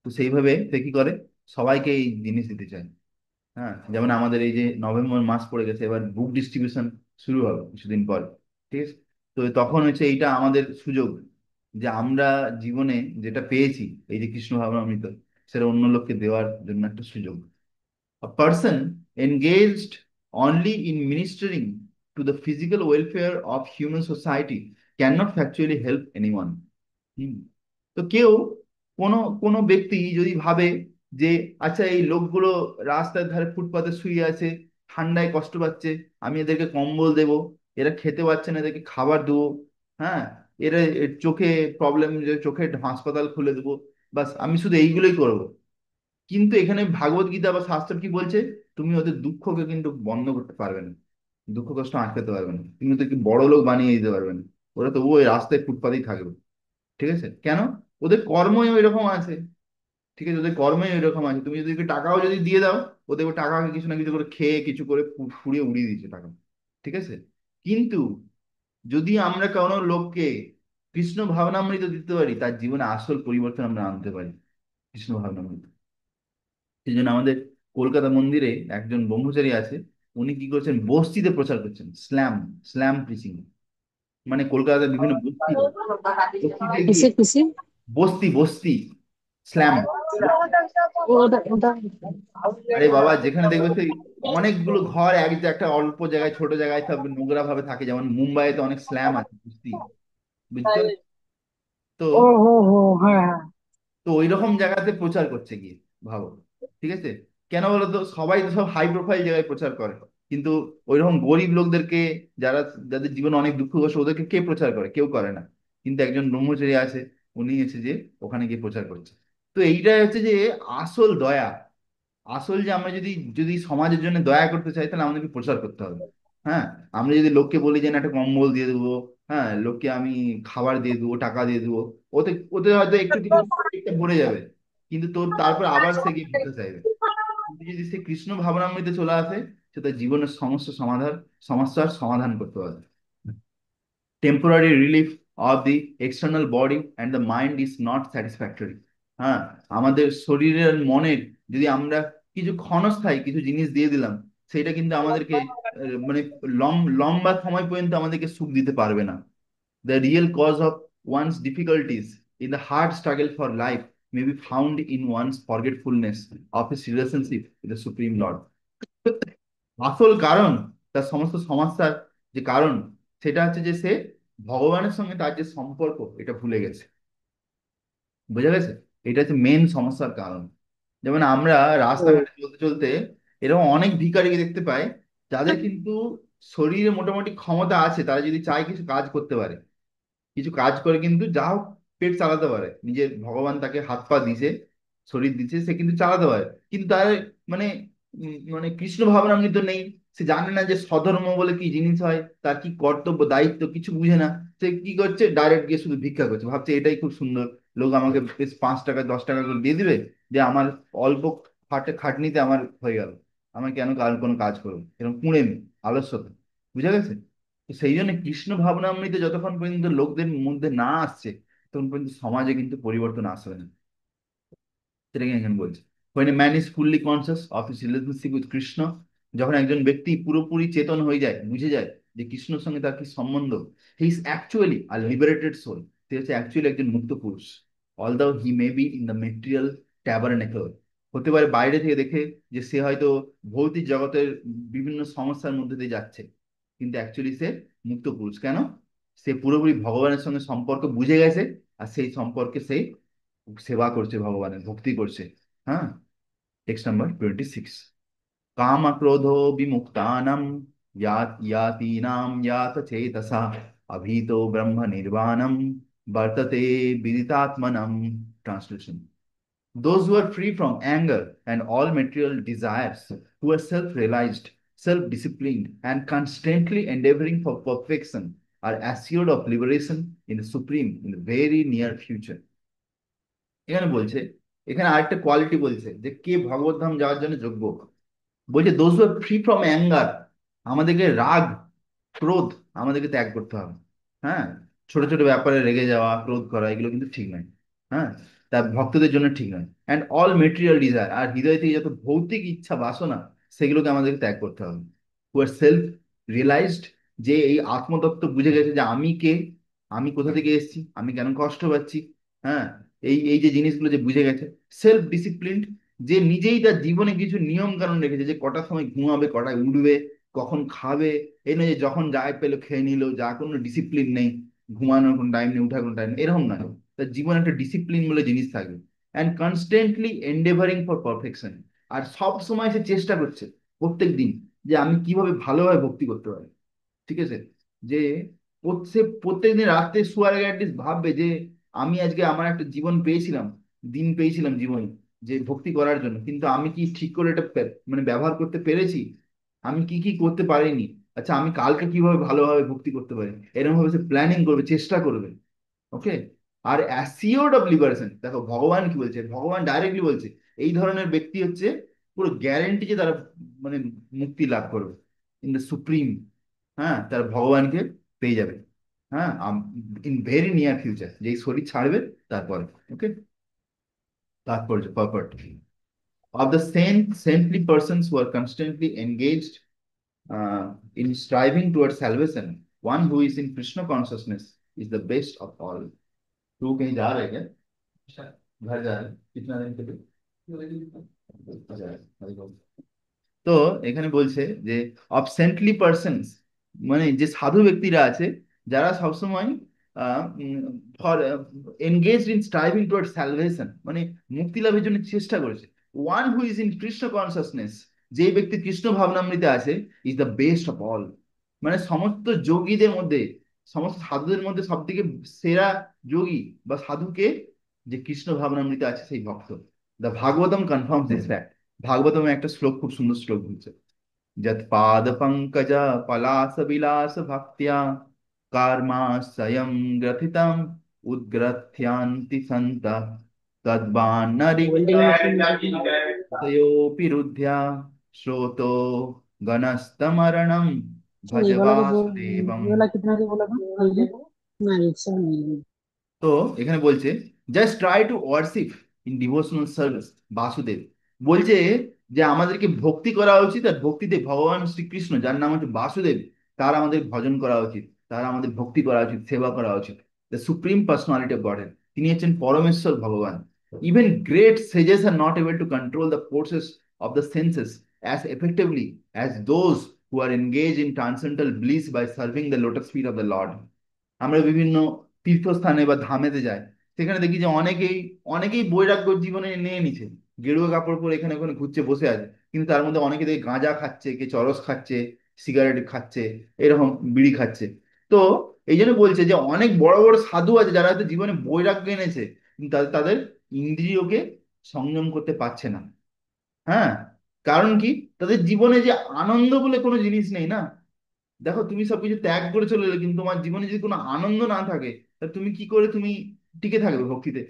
[SPEAKER 1] তো সেইভাবে সে কি করে, সবাইকে এই জিনিস দিতে চায়। হ্যাঁ, যেমন আমাদের এই যে নভেম্বর মাস পড়ে গেছে, এবার বুক ডিস্ট্রিবিউশন শুরু হবে কিছুদিন পর। ঠিক আছে, তো তখন হচ্ছে এইটা আমাদের সুযোগ যে আমরা জীবনে যেটা পেয়েছি, এই যে কৃষ্ণ ভাবনামৃত, সেটা অন্য লোককে দেওয়ার জন্য একটা সুযোগ। A person engaged only in ministering to the physical welfare of human society cannot factually help anyone. হুম। তো কেউ, কোনো কোনো ব্যক্তি যদি ভাবে যে আচ্ছা এই লোকগুলো রাস্তার ধারে ফুটপাতে শুয়ে আছে, ঠান্ডায় কষ্ট পাচ্ছে, আমি এদেরকে কম্বল দেব, এরা খেতে পাচ্ছে না এদেরকে খাবার দেবো, হ্যাঁ, এরা এর চোখে প্রবলেম, চোখে হাসপাতাল খুলে দেবো, বাস আমি শুধু এইগুলোই করবো। কিন্তু এখানে ভাগবত গীতা বা শাস্ত্র কি বলছে, তুমি ওদের দুঃখকে কিন্তু বন্ধ করতে পারবে না, দুঃখ কষ্ট আটকাতে পারবে না, তুমি ওদেরকে বড় লোক বানিয়ে দিতে পারবে না, ওরা তো ওই রাস্তায় ফুটপাতেই থাকবে। ঠিক আছে, কেন? ওদের কর্মই ওই রকম আছে। ঠিক আছে, ওদের কর্মই ওই রকম আছে, তুমি যদি ওদেরকে টাকাও যদি দিয়ে দাও, ওদের ওই টাকা কিছু না কিছু করে খেয়ে কিছু করে ফুরিয়ে উড়িয়ে দিচ্ছে টাকা। ঠিক আছে, কিন্তু যদি আমরা কোনো লোককে কৃষ্ণ ভাবনামৃত দিতে পারি, তার জীবনে আসল পরিবর্তন আমরা আনতে পারি কৃষ্ণ ভাবনামৃত। সেই জন্য আমাদের কলকাতা মন্দিরে একজন ব্রহ্মচারী আছে, উনি কি করছেন, বস্তিতে প্রচার করছেন, স্ল্যাম, স্ল্যাম প্রিচিং। মানে কলকাতার বিভিন্ন বস্তি, বস্তিতে গিয়ে,
[SPEAKER 2] কিসে কিসে?
[SPEAKER 1] বস্তি বস্তি, স্ল্যাম।
[SPEAKER 2] ওটা ওটা
[SPEAKER 1] আরে বাবা, যেখানে দেখবে সেই অনেকগুলো ঘর একটা অল্প জায়গায়, ছোট জায়গায় সব নোংরা ভাবে থাকে, যেমন মুম্বাইতে অনেক স্ল্যাম আছে, বস্তি, বুঝতে পারছো? তো
[SPEAKER 2] ও হো হো, হ্যাঁ হ্যাঁ।
[SPEAKER 1] তো ওই রকম জায়গাতে প্রচার করছে গিয়ে, ভাবো। ঠিক আছে, কেন বলো তো, সবাই তো সব হাই প্রোফাইল জায়গায় প্রচার করে, কিন্তু ওই রকম গরিব লোকদেরকে, যারা, যাদের জীবনে অনেক দুঃখ কষ্ট, ওদেরকে কে প্রচার করে? কেউ করে না। কিন্তু একজন ব্রহ্মচারী আছে, উনি এসে যে ওখানে গিয়ে প্রচার করছে। তো এইটাই হচ্ছে যে আসল দয়া। আসল যে আমরা যদি যদি সমাজের জন্য দয়া করতে চাই, তাহলে আমাদেরকে প্রচার করতে হবে। হ্যাঁ, আমরা যদি লোককে বলি যে না একটা কম্বল দিয়ে দেবো, হ্যাঁ, লোককে আমি খাবার দিয়ে দেবো, টাকা দিয়ে দেবো, ওতে ওতে হয়তো একটু কিছু পেটটা ভরে যাবে, কিন্তু তোর তারপর আবার সে গিয়ে ভিক্ষা চাইবে। কিন্তু যদি সে কৃষ্ণ ভাবনামৃতে চলে আসে, সে তার জীবনের সমস্ত সমস্যার সমাধান করতে পারবে। Temporary relief of the external body and the mind is not satisfactory. হ্যাঁ, আমাদের শরীরের আর মনের, যদি আমরা কিছু ক্ষণস্থায়ী কিছু জিনিস দিয়ে দিলাম, সেটা কিন্তু আমাদেরকে মানে লম্বা সময় পর্যন্ত আমাদেরকে সুখ দিতে পারবে না। The real cause of one's difficulties in the hard struggle for life may be found in one's forgetfulness of his relationship with the Supreme Lord. আসল কারণ, তার সমস্ত সমস্যার যে কারণ, সেটা হচ্ছে যে সে ভগবানের সঙ্গে তার যে সম্পর্ক, এটা ভুলে গেছে। বোঝা গেছে? এটা হচ্ছে মেন সমস্যার কারণ। যেমন আমরা রাস্তাঘাটে চলতে চলতে এরকম অনেক ভিখারিকে দেখতে পাই, যাদের কিন্তু শরীরে মোটামুটি ক্ষমতা আছে, তারা যদি চায় কিছু কাজ করতে পারে, কিছু কাজ করে কিন্তু যা হোক পেট চালাতে পারে, নিজের, ভগবান তাকে হাত পা দিছে, শরীর দিছে, সে কিন্তু চালাতে পারে। কিন্তু তার মানে মানে কৃষ্ণ ভাবনামৃত নেই। সে জানে না যে স্বধর্ম বলে কি জিনিস হয়, তার কি কর্তব্য দায়িত্ব কিছু বুঝে না। সে কি করছে, ডাইরেক্ট গিয়ে শুধু ভিক্ষা করছে, ভাবছে এটাই খুব সুন্দর, লোক আমাকে বেশ 5 টাকা 10 টাকা করে দিয়ে দিবে, যে আমার অল্প খাটনিতে আমার হয়ে গেল, আমি কেন কোনো কাজ করবো, এরকম কুঁড়েমি, আলস্যতা। বুঝা গেছে? তো সেই জন্য কৃষ্ণ ভাবনামৃত যতক্ষণ পর্যন্ত লোকদের মধ্যে না আসছে, ততক্ষণ পর্যন্ত সমাজে কিন্তু পরিবর্তন আসবে না। সেটাকে এখানে বলছে, when a man is fully conscious of his relationship with Krishna, যখন একজন ব্যক্তি পুরোপুরি চেতন হয়ে যায়, বুঝে যায় যে কৃষ্ণর সঙ্গে তার কি সম্বন্ধ, he is actually a liberated soul, সে হচ্ছে অ্যাকচুয়ালি একজন মুক্ত পুরুষ। Although he may be in the material tabernacle, হতে পারে বাইরে থেকে দেখে যে সে হয়তো ভৌতিক জগতের বিভিন্ন সমস্যার মধ্যে দিয়ে যাচ্ছে, কিন্তু অ্যাকচুয়ালি সে মুক্ত পুরুষ। কেন? সে পুরোপুরি ভগবানের সঙ্গে সম্পর্ক বুঝে গেছে, আর সেই সম্পর্কে সে সেবা করছে, ভগবানের ভক্তি করছে। হ্যাঁ, টেক্সট নাম্বার 26, কাম ক্রোধ বিমুক্তানাম ইয়াতিনাম ইয়াত চেতসা অভীতো ব্রহ্ম নির্বাণম বর্ততে বিদিতাত্মনম। Translation: those who are free from anger and all material desires, who are self realized, self disciplined, and constantly endeavoring for perfection, are assured of liberation in the supreme in the very near future. এখানে বলছে, এখানে আরেকটা quality বলছে যে কে ভগবত ধাম যাওয়ার জন্য যোগ্য। বলছে those who are free from anger, আমাদেরকে রাগ, ক্রোধ আমাদেরকে ত্যাগ করতে হবে। হ্যাঁ, ছোট ছোট ব্যাপারে রেগে যাওয়া, ক্রোধ করা, এগুলো কিন্তু ঠিক নয়। হ্যাঁ, তা ভক্তদের জন্য ঠিক নয়। অ্যান্ড অল মেটেরিয়াল ডিজায়ার, আর হৃদয় থেকে যত ভৌতিক ইচ্ছা বাসনা, সেগুলোকে আমাদেরকে ত্যাগ করতে হবে। হু আর সেলফ রিয়েলাইজড, যে এই আত্মতত্ত্ব বুঝে গেছে যে আমি কে, আমি কোথা থেকে এসেছি, আমি কেন কষ্ট পাচ্ছি। হ্যাঁ, এই এই যে জিনিসগুলো যে বুঝে গেছে। সেলফ ডিসিপ্লিন, যে নিজেই তার জীবনে কিছু নিয়ম কানুন রেখেছে, যে কটার সময় ঘুমাবে, কটায় উঠবে, কখন খাবে। এই নয় যে যখন যা পেলো খেয়ে নিল, যা কোনো ডিসিপ্লিন নেই, ঘুমানোর কোনো টাইম নেই, উঠার কোনো টাইম নেই, এরকম নয়। তার জীবনে একটা ডিসিপ্লিন বলে জিনিস থাকবে। অ্যান্ড কনস্ট্যান্টলি এন্ডেভারিং ফর পারফেকশন, আর সব সময় সে চেষ্টা করছে প্রত্যেক দিন যে আমি কিভাবে ভালোভাবে ভক্তি করতে পারি। ঠিক আছে, যে সে প্রত্যেকদিন রাত্রে শোয়ার আগে অ্যাটলিস্ট ভাববে যে আমি আজকে আমার একটা জীবন পেয়েছিলাম, দিন পেয়েছিলাম জীবনে, যে ভক্তি করার জন্য, কিন্তু আমি কি ঠিক করে এটা মানে ব্যবহার করতে পেরেছি, আমি কি কি করতে পারিনি, আচ্ছা আমি কালকে কিভাবে ভালোভাবে ভক্তি করতে পারি, এরকম ভাবে সে প্ল্যানিং করবে, চেষ্টা করবে। ওকে। আর অ্যাসিওর্ড অফ লিবারেশন, দেখো ভগবান কি বলছে, ভগবান ডাইরেক্টলি বলছে এই ধরনের ব্যক্তি হচ্ছে পুরো গ্যারেন্টি যে তারা মানে মুক্তি লাভ করবে ইন দ্য সুপ্রিম। হ্যাঁ, তারা ভগবানকে পেয়ে যাবে। হ্যাঁ, ইন ভেরি নিয়ার ফিউচার, যেই শরীর ছাড়বে তারপরে। ওকে, তাৎপর্য পারপট of the saintly persons who are constantly engaged in striving towards salvation, one who is in Krishna consciousness is the best of all. तू कहीं जा रहा है क्या? घर जा रहा है? कितना दिन के लिए? अच्छा, তো এখানে বলছে যে অফ সেন্টলি পার্সনস, মানে যে সাধু ব্যক্তিরা আছে, যারা সবসময় for engage in striving toward salvation, মানে মুক্তি লাভের জন্য চেষ্টা করেছে। One who is in Krishna consciousness, যে ব্যক্তি কৃষ্ণ ভাবনামৃতে আছে, is the best of all. মানে সমস্ত যোগীদের মধ্যে, সমস্ত সাধুদের মধ্যে সব থেকে সেরা যোগী বা সাধুকে, যে কৃষ্ণ ভাবনামৃতে আছে সেই ভক্ত। The Bhagavatam confirm this fact. ভাগবতমে একটা শ্লোক, খুব সুন্দর শ্লোক বলছে, যৎ পাদ পঙ্কজ পলাশ বিলাস ভক্তিয়া কার্মাশয়ম গ্রথিতম উদ্গ্রথ্যান্তি সন্ত
[SPEAKER 2] वेल्डिंग मशीन की
[SPEAKER 1] তদ্বান্নরিক্তয়োপি রুদ্ধ্যা শ্রোতো গণস্তমরণম ভজ
[SPEAKER 2] ये वाला जो
[SPEAKER 1] বাসুদেবম।
[SPEAKER 2] ये वाला कितना का बोला था ये? नहीं, एक सौ नहीं।
[SPEAKER 1] তো এখানে বলছে just try to worship in devotional service Vasudev. বলছে যে আমাদেরকে ভক্তি করা উচিত, আর ভক্তিতে ভগবান শ্রীকৃষ্ণ, যার নাম হচ্ছে বাসুদেব, তার আমাদের ভজন করা উচিত, তার আমাদের ভক্তি করা উচিত, সেবা করা উচিত। The supreme personality of godhead, তিনি হচ্ছেন পরমেশ্বর ভগবান। Even great sages are not able to control the forces of the senses as effectively as those who are engage in transcendental bliss by serving the lotus feet of the lord. আমরা বিভিন্ন তীর্থস্থানে বা ধামেতে যাই, সেখানে দেখি যে অনেকেই অনেকেই বৈরাগ্য জীবনে নিয়ে নিছে, গেরুয়া কাপড় পরে এখানে ওখানে ঘুরছে, বসে আছে, কিন্তু তার মধ্যে অনেকে দেখি গাঁজা খাচ্ছে, কে চরস খাচ্ছে, সিগারেট খাচ্ছে, এরকম বিড়ি খাচ্ছে। তো এই জন্য বলছে যে অনেক বড় বড় সাধু আছে যারা হয়তো জীবনে বৈরাগ্য এনেছে, কিন্তু তাদের তাদের ইন্দ্রিয়কে সংযম করতে পারছে না। হ্যাঁ, কারণ কি, তাদের জীবনে যে আনন্দ বলে কোনো জিনিস নেই না। দেখো তুমি সবকিছু ত্যাগ করে চলে এলে, কিন্তু তোমার জীবনে যদি কোনো আনন্দ না থাকে, তা তুমি কি করে তুমি টিকে থাকবে ভক্তিতে,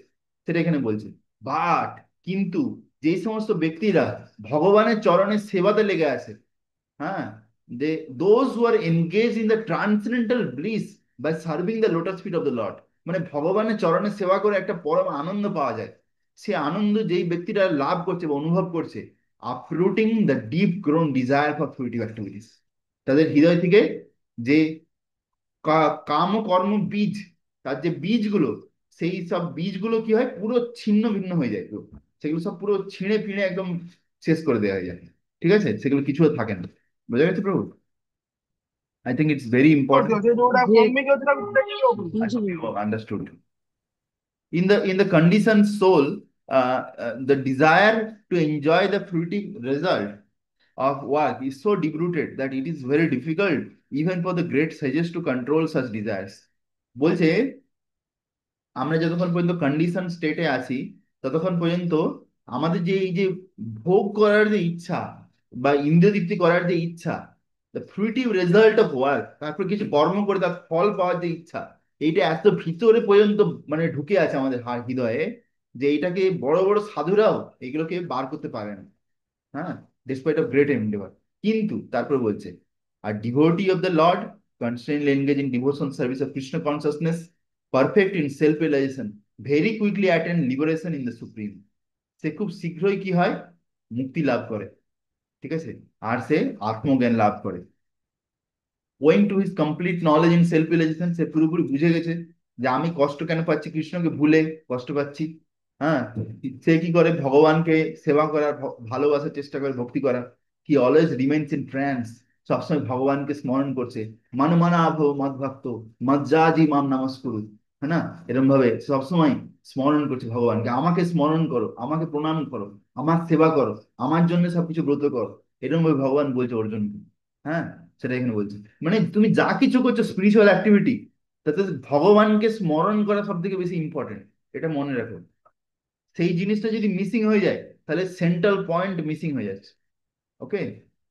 [SPEAKER 1] সেটা এখানে বলছে। বাট কিন্তু যেই সমস্ত ব্যক্তিরা ভগবানের চরণের সেবাতে লেগে আছে, হ্যাঁ, they those who are engage in the transcendental bliss by serving the lotus feet of the lord, মানে ভগবানের চরণের সেবা করে একটা পরম আনন্দ পাওয়া যায়। সে আনন্দ যেই ব্যক্তিরা লাভ করছে বা অনুভব করছে, uprooting the deep grown desire for fruitive activities, তাদের হৃদয় থেকে যে কাম ও কর্ম বীজ, তার যে বীজগুলো, সেই সব বীজগুলো কি হয়, পুরো ছিন্ন ভিন্ন হয়ে যায় পুরো, সেগুলো সব পুরো ছিঁড়ে ফিড়ে একদম শেষ করে দেওয়া যায়। ঠিক আছে, সেগুলো কিছু আর থাকে না। বোঝা গেছে প্রভু? I think it's very important. I hope you have understood. In the conditioned soul, the desire to enjoy the fruitive result of work is so deep-rooted that it is very difficult even for the great sages to control such desires. বলছে আমরা যতক্ষণ পর্যন্ত condition স্টেটে আছি, ততক্ষণ পর্যন্ত আমাদের যে এই যে ভোগ করার যে ইচ্ছা বা ইন্দ্রিয় তৃপ্তি করার যে ইচ্ছা, দ্য ফ্রুইটিভ রেজাল্ট অফ ওয়ার্ক, তারপর কিছু কর্ম করে তার ফল পাওয়ার যে ইচ্ছা, এইটা এত ভিতরে পর্যন্ত মানে ঢুকে আছে আমাদের হৃদয়ে, যে এইটাকে বড় বড় সাধুরাও এগুলোকে বার করতে পারে না। হ্যাঁ, ডিসপাইট অফ গ্রেট এন্ডেভার। কিন্তু তারপর বলছে, আর devotee of the lord constantly engage in devotion service of Krishna consciousness, perfect in self realization, very quickly attend liberation in the supreme. সে খুব শীঘ্রই কি হয়, মুক্তি লাভ করে, ঠিক আছে, আর সে আত্মজ্ঞান লাভ করে। Owing to his complete knowledge in self realization, সে পুরোপুরি বুঝে গেছে যে আমি কষ্ট কেন পাচ্ছি, কৃষ্ণকে ভুলে কষ্ট পাচ্ছি। হ্যাঁ, সে কি করে, ভগবানকে সেবা করার, ভালোবাসার চেষ্টা করে, ভক্তি করার। He always remains in trans, সবসময় ভগবানকে স্মরণ করছে। মান মানা ভব মদ ভক্ত, মজ্জাজি মাম নমস্কুরু। হ্যাঁ না, এরকম ভাবে সবসময় স্মরণ করছে ভগবানকে, আমাকে স্মরণ করো, আমাকে প্রণাম করো, আমার সেবা করো, আমার জন্য সবকিছু ব্রত করো। এরকম ভাবে ভগবান বলছে অর্জুনকে। হ্যাঁ, সেটা এখানে বলছে। মানে তুমি যা কিছু করছো স্পিরিচুয়াল অ্যাক্টিভিটি, তাতে ভগবানকে স্মরণ করা সব থেকে বেশি ইম্পর্টেন্ট, এটা মনে রাখো। সেই জিনিসটা যদি মিসিং হয়ে যায়, তাহলে সেন্ট্রাল পয়েন্ট মিসিং হয়ে যাচ্ছে। ওকে,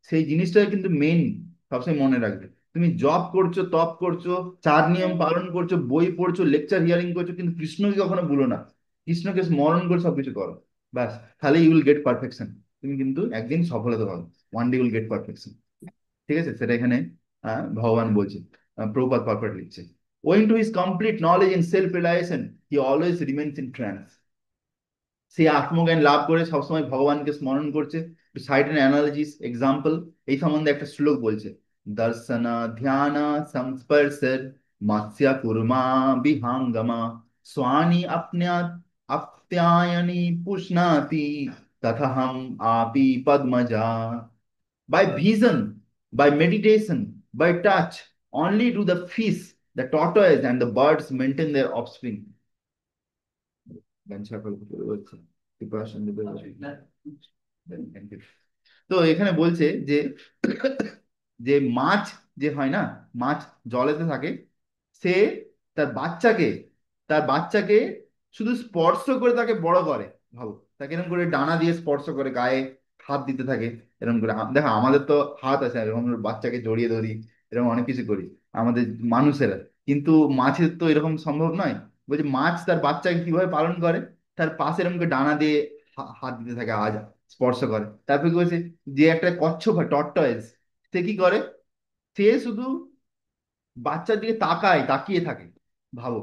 [SPEAKER 1] সেই জিনিসটা কিন্তু মেইন, সবসময় মনে রাখবে। তুমি জব করছো, তপ করছো, চার নিয়ম পালন করছো, বই পড়ছো, লেকচার হিয়ারিং করছো, কিন্তু কৃষ্ণকে কখনো ভুলো না। কৃষ্ণকে স্মরণ করে সবকিছু করো, ব্যাস, তাহলে ইউ উইল গেট পারফেকশন। তুমি কিন্তু একদিন সফলতা পাবে, one day will get perfection. ঠিক আছে, সেটা এখানে ভগবান বলছে, প্রভুপাদ পারফেক্ট লিখছে। Owing to his complete knowledge in self realization, he always remains in trance. সে আত্মজ্ঞান লাভ করে সবসময় ভগবানকে স্মরণ করছে। সাইড এন্ড অ্যানালজিস এক্সাম্পল, এই সম্বন্ধে একটা শ্লোক বলছে, দর্শন ধ্যান সংস্পর্শের মৎস্য কুর্মা বিহাঙ্গমা, স্বানি আপন্যাত আপ্যায়নি পুষ্ণাতি, তথহম আপি Padmaja. By vision, by meditation, by touch, only do the fish, the tortoise, and the birds maintain their offspring. তো এখানে বলছে যে যে মাছ যে হয় না, মাছ জলেতে থাকে, সে তার বাচ্চাকে তার বাচ্চাকে শুধু স্পর্শ করে তাকে বড় করে। ভাবো, তাকে এরকম করে ডানা দিয়ে স্পর্শ করে, গায়ে হাত দিতে থাকে, এরকম করে। দেখো আমাদের তো হাত আছে, এরকম আমরা বাচ্চাকে জড়িয়ে ধরি, এরকম অনেক কিছু করি আমাদের মানুষেরা, কিন্তু মাছের তো এরকম সম্ভব নয়। বলছে মাছ তার বাচ্চাকে কিভাবে পালন করে, তার পাশে এরকম করে ডানা দিয়ে হাত দিতে থাকে, আজ স্পর্শ করে। তারপরে কি বলছে, যে একটা কচ্ছপ হয় টর্টয়েস, সে কি করে, সে শুধু বাচ্চার দিকে তাকিয়ে থাকে। ভাবো,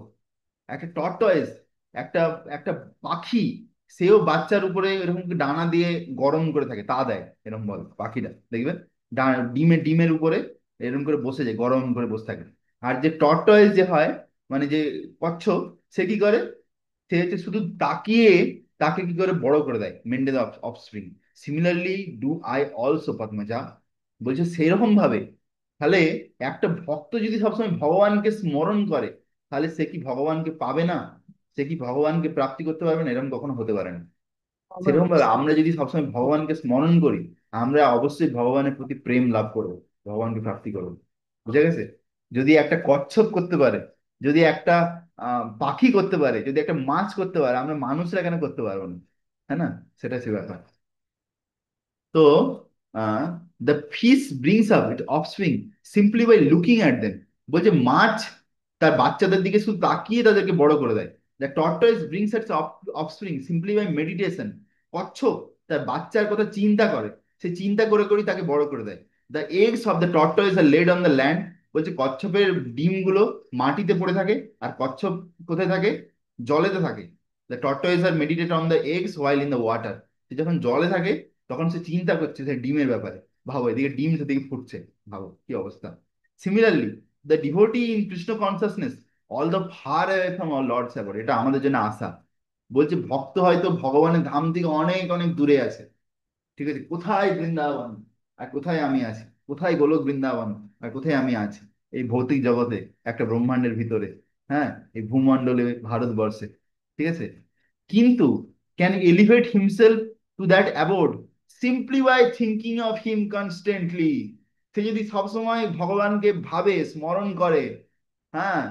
[SPEAKER 1] একটা টর্টয়েস, একটা একটা পাখি, সেও বাচ্চার উপরে এরকম করে ডানা দিয়ে গরম করে থাকে, তা দেয়, এরকম বল পাখিটা দেখবেন, ডিমের ডিমের উপরে এরকম করে বসে যায়, গরম করে বসে থাকে। আর যে টর্টয়েস যে হয়, মানে যে কচ্ছপ, সে কি করে, সে হচ্ছে শুধু তাকিয়ে তাকে কি করে বড় করে দেয়, maintain offspring. Similarly do I also Padmaja. বলছে সেইরকম ভাবে, তাহলে একটা ভক্ত যদি সবসময় ভগবানকে স্মরণ করে, তাহলে সে কি ভগবানকে পাবে না, সে কি ভগবানকে প্রাপ্তি করতে পারবে না? এরকম কখনো হতে পারে না। সেরকম ভাবে
[SPEAKER 2] অবশ্যই।
[SPEAKER 1] আমরা যদি সবসময় ভগবানকে স্মরণ করি, আমরা অবশ্যই ভগবানের প্রতি প্রেম লাভ করবো, ভগবানকে প্রাপ্তি করবো। বুঝে গেছে? যদি একটা কচ্ছপ করতে পারে, যদি একটা পাখি করতে পারে, যদি একটা মাছ করতে পারে, আমরা মানুষরা কেন করতে পারবো না? হ্যাঁ না, সেটা সে ব্যাপার। তো the fish brings up it offspring simply by looking at them. বলছে মাছ তার বাচ্চাদের দিকে শুধু তাকিয়ে তাদেরকে বড় করে দেয়। The tortoise brings its offspring simply by meditation. কচ্ছপ তার বাচ্চার কথা চিন্তা করে, সে চিন্তা করে করেই তাকে বড় করে দেয়। The eggs of the tortoise are laid on the land. বলছে কচ্ছপের ডিমগুলো মাটিতে পড়ে থাকে, আর কচ্ছপ কোথায় থাকে, জলেতে থাকে। The tortoise are meditate on the eggs while in the water. সে যখন জলে থাকে, তখন সে চিন্তা করছে সে ডিমের ব্যাপারে। ভাবো, এদিকে ডিম সেদিকে ফুটছে, ভাবো কি অবস্থা। Similarly the devotee in Krishna consciousness all the far away from our lord স্যাবর, এটা আমাদের জন্য আশা। বলছে ভক্ত হয়তো ভগবানের ধাম থেকে অনেক অনেক দূরে আছে, ঠিক আছে, কোথায় বৃন্দাবন আর কোথায় আমি আছি, কোথায় গোলক বৃন্দাবন আর কোথায় আমি আছি, এই ভৌতিক জগতে, একটা ব্রহ্মাণ্ডের ভিতরে, হ্যাঁ, এই ভূমণ্ডলে, ভারতবর্ষে, ঠিক আছে। কিন্তু can elevate himself to that abode simply by thinking of him constantly. সে যদি সবসময় ভগবানকে ভাবে, স্মরণ করে, হ্যাঁ,